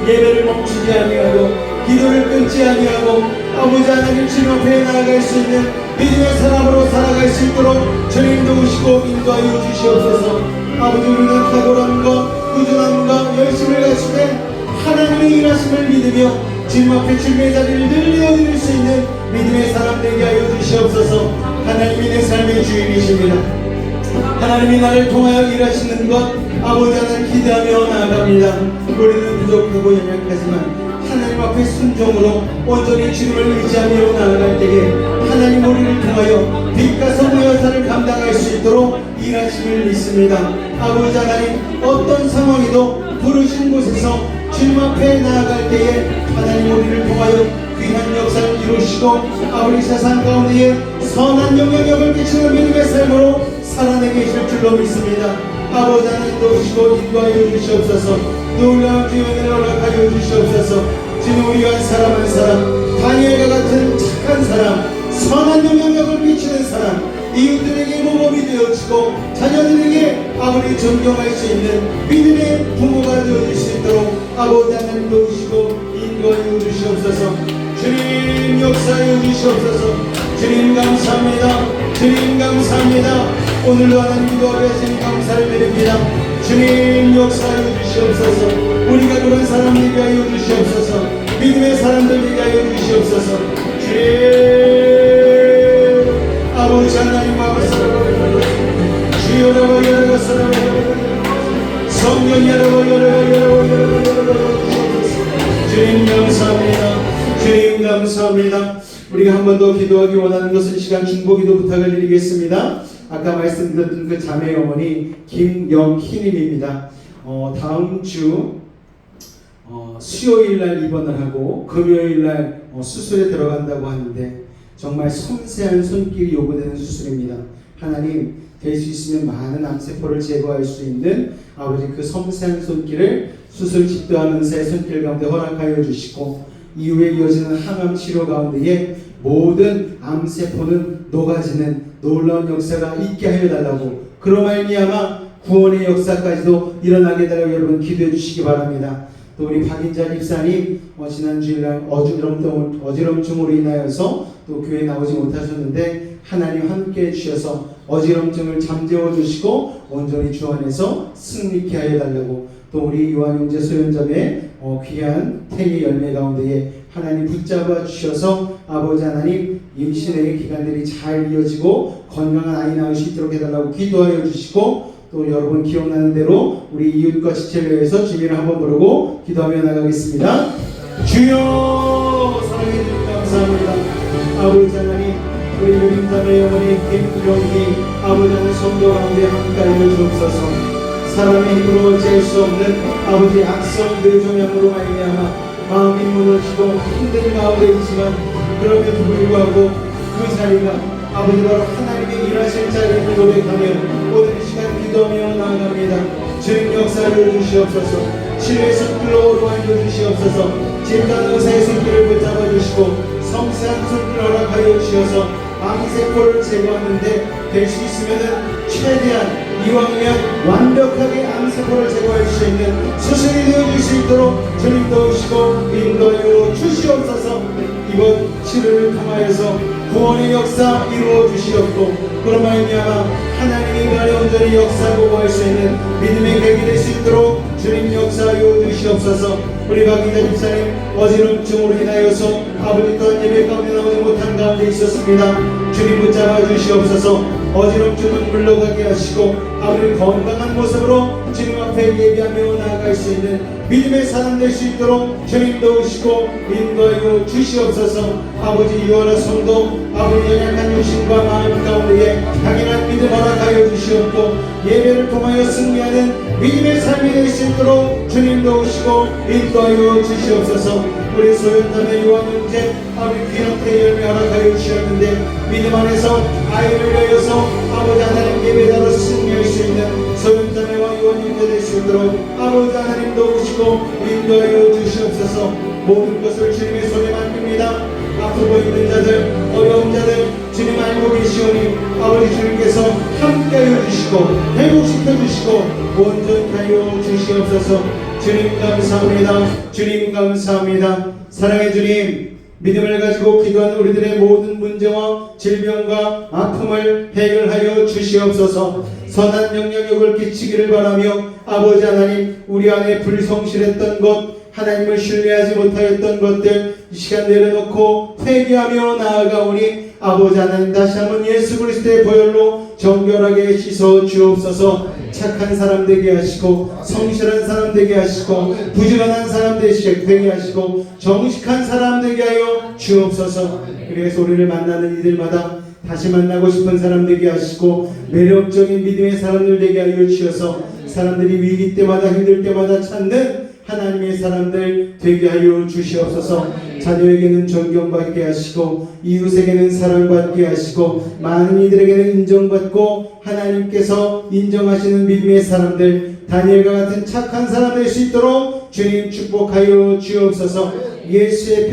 예배를 멈추지 아니하고 기도를 끊지 아니하고 아버지 하나님 주님 앞에 나아갈 수 있는 믿음의 사람으로 살아갈 수 있도록 주님 도우시고 인도하여 주시옵소서. 아버지 우리는 탁월함과 꾸준함과 열심을 가지되 하나님의 일하심을 믿으며 주님 앞에 주님의 자리를 늘려드릴 수 있는 믿음의 사람 되게 하여 주시옵소서. 하나님이 내 삶의 주인이십니다. 하나님이 나를 통하여 일하시는 것 아버지 하나님 기대하며 나아갑니다. 우리는 부족하고 연약하지만 하나님 앞에 순종으로 온전히 주님을 의지하며 나아갈 때에 하나님 우리를 통하여 빛과 선의 역사를 감당할 수 있도록 일하심을 믿습니다. 아버지 하나님 어떤 상황에도 부르신 곳에서 주님 앞에 나아갈 때에 하나님 우리를 통하여 귀한 역사를 이루시고 아버지 세상 가운데에 선한 영향력을 끼치는 믿음의 삶으로 살아내게 하실 줄로 믿습니다. 아버지 하나님 도우시고 인도하여 주시옵소서. 놀라운 주의 은혜를 허락하여 주시옵소서. 지금 우리가 한 사람 한 사람 다니엘과 같은 착한 사람 선한 영향력을 끼치는 사람 이웃들에게 모범이 되어지고 자녀들에게 아버지 존경할 수 있는 믿음의 부모가 되어질 수 있도록 아버지 하나님 도우시고 인도하여 주시옵소서. 주님 역사하여 주시옵소서. 주님 감사합니다. 주님 감사합니다. 오늘도 하나님 기도하게 하신 감사를 드립니다. 주님 역사하여 주시옵소서. 우리가 그런 사람 되게 하여 주시옵소서. 믿음의 사람들 되게 하여 주시옵소서. 주님 아버지 하나님 아버지 주여라고 여러가서라고 성령 여러분 주님 감사합니다. 주님 감사합니다. 우리가 한 번 더 기도하기 원하는 것은 시간 중보기도 부탁을 드리겠습니다. 아까 말씀드렸던 그 자매 어머니 김영희님입니다. 다음 주 수요일 날 입원을 하고 금요일 날 수술에 들어간다고 하는데 정말 섬세한 손길이 요구되는 수술입니다. 하나님 될 수 있으면 많은 암세포를 제거할 수 있는 아버지 그 섬세한 손길을 수술 집도하는 새 손길 가운데 허락하여 주시고 이후에 이어지는 항암 치료 가운데에 모든 암세포는 녹아지는 놀라운 역사가 있게 하여 달라고 그로 말미암아 구원의 역사까지도 일어나게 달라고 여러분 기도해 주시기 바랍니다. 또 우리 박인자 집사님 지난 주일날 어지럼증으로 인하여서 또 교회에 나오지 못하셨는데 하나님 함께 해주셔서 어지럼증을 잠재워 주시고 온전히 주 안에서 승리케 하여 달라고 또 우리 요한형제 소연점의 귀한 태의 열매 가운데에 하나님 붙잡아 주셔서 아버지 하나님 임신의 기간들이 잘 이어지고 건강한 아이 낳을 수 있도록 해달라고 기도하여 주시고 또 여러분 기억나는 대로 우리 이웃과 지체를 위해서 주님을 한번 부르고 기도하며 나가겠습니다. 주여 사랑해 주님 감사합니다. 아버지 하나님 우리 유림자의 어머니 김용희 아버지 하나님 성도 가운데 함께하여 주옵소서. 사람의 힘으로 어찌할 수 없는 아버지 악성 뇌종양으로 말미암아 마음이 무너지고 힘든 가운데 있지만 그럼에도 불구하고 그 자리가 아버지 바로 하나님의 일하실 자리를 고백하며 오늘 이 시간 기도하며 나아갑니다. 주님 역사를 주시옵소서. 신뢰의 손길로 오르하여 주시옵소서. 진단 의사의 손길을 붙잡아 주시고 섬세한 손길을 허락하여 주셔서 암세포를 제거하는데 될 수 있으면 최대한 이왕이면 완벽하게 암세포를 제거할 수 있는 수술이 되어질 수 있도록 주님 도우시고 인도하여 주시옵소서. 이번 치료를 통하여서 구원의 역사 이루어 주시옵고 그런 말미암아 하나님의 간에 온전히 역사하고 할 수 있는 믿음의 계기 될 수 있도록 주님 역사하여 주시옵소서. 우리 박인자 집사님 어지럼증으로 인하여서 아버지 또한 예배 가운데 나오지 못한 가운데 있었습니다. 주님 붙잡아 주시옵소서. 어지럼증은 물러가게 하시고 아버지 건강한 모습으로 주님 앞에 예배하며 나아갈 수 있는 믿음의 사람 될 수 있도록 주님 도우시고 인도하여 주시옵소서. 아버지 유아라 성도 아버지 연약한 육신과 마음 가운데에 당연한 믿음 허락하여 주시옵고 예배를 통하여 승리하는 믿음의 삶이 될 수 있도록 주님 도우시고 인도하여 주시옵소서. 우리 소연자매 요한형제 아버지 귀한 태열매 허락하여 주셨는데 믿음 안에서 아이를 위하여서 아버지 하나님 예배자로 승리할 수 있는 소연자매와 요한형제 될 수 있도록 아버지 하나님 도우시고 인도하여 주시옵소서. 모든 것을 주님의 손에 맡깁니다. 아프고 있는 자들 어려운 자들 주님 알고 계시오니 아버지 주님께서 함께하여 주시고 회복시켜 주시고 온전히 하여 주시옵소서. 주님 감사합니다. 주님 감사합니다. 사랑의 주님 믿음을 가지고 기도하는 우리들의 모든 문제와 질병과 아픔을 해결하여 주시옵소서. 선한 영향력을 끼치기를 바라며 아버지 하나님 우리 안에 불성실했던 것 하나님을 신뢰하지 못하였던 것들 이 시간 내려놓고 회개하며 나아가오니 아버지 하나님 다시 한번 예수 그리스도의 보혈로 정결하게 씻어 주옵소서. 착한 사람 되게 하시고 성실한 사람 되게 하시고 부지런한 사람 되게 하시고 정직한 사람 되게 하여 주옵소서. 그래서 우리를 만나는 이들마다 다시 만나고 싶은 사람 되게 하시고 매력적인 믿음의 사람들 되게 하여 주셔서 사람들이 위기 때마다 힘들 때마다 찾는 하나님의 사람들 되게 하여 주시옵소서. 자녀에게는 존경받게 하시고 이웃에게는 사랑받게 하시고 많은 이들에게는 인정받고 하나님께서 인정하시는 믿음의 사람들 다니엘과 같은 착한 사람 될 수 있도록 주님 축복하여 주옵소서. 예수의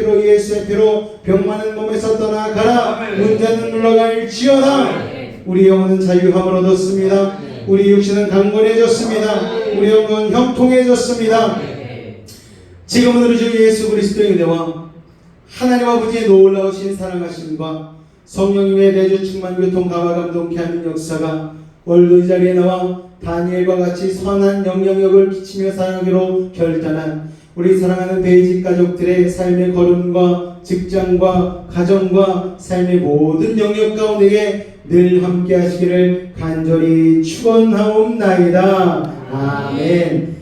피로 병 많은 몸에서 떠나가라. 문제는 물러갈지어다. 우리 영혼은 자유함을 얻었습니다. 우리 육신은 강건해졌습니다. 우리 영혼은 형통해졌습니다. 지금은 우리 주 예수 그리스도의 은혜와 하나님 아버지의 놀라우신 사랑하심과 성령님의 내주 충만 교통 감화 감동케 하는 역사가 오늘도 이 자리에 나와 다니엘과 같이 선한 영향력을 끼치며 살아가기로 결단한 우리 사랑하는 베이직 가족들의 삶의 걸음과 직장과 가정과 삶의 모든 영역 가운데에 늘 함께 하시기를 간절히 축원하옵나이다. 아멘.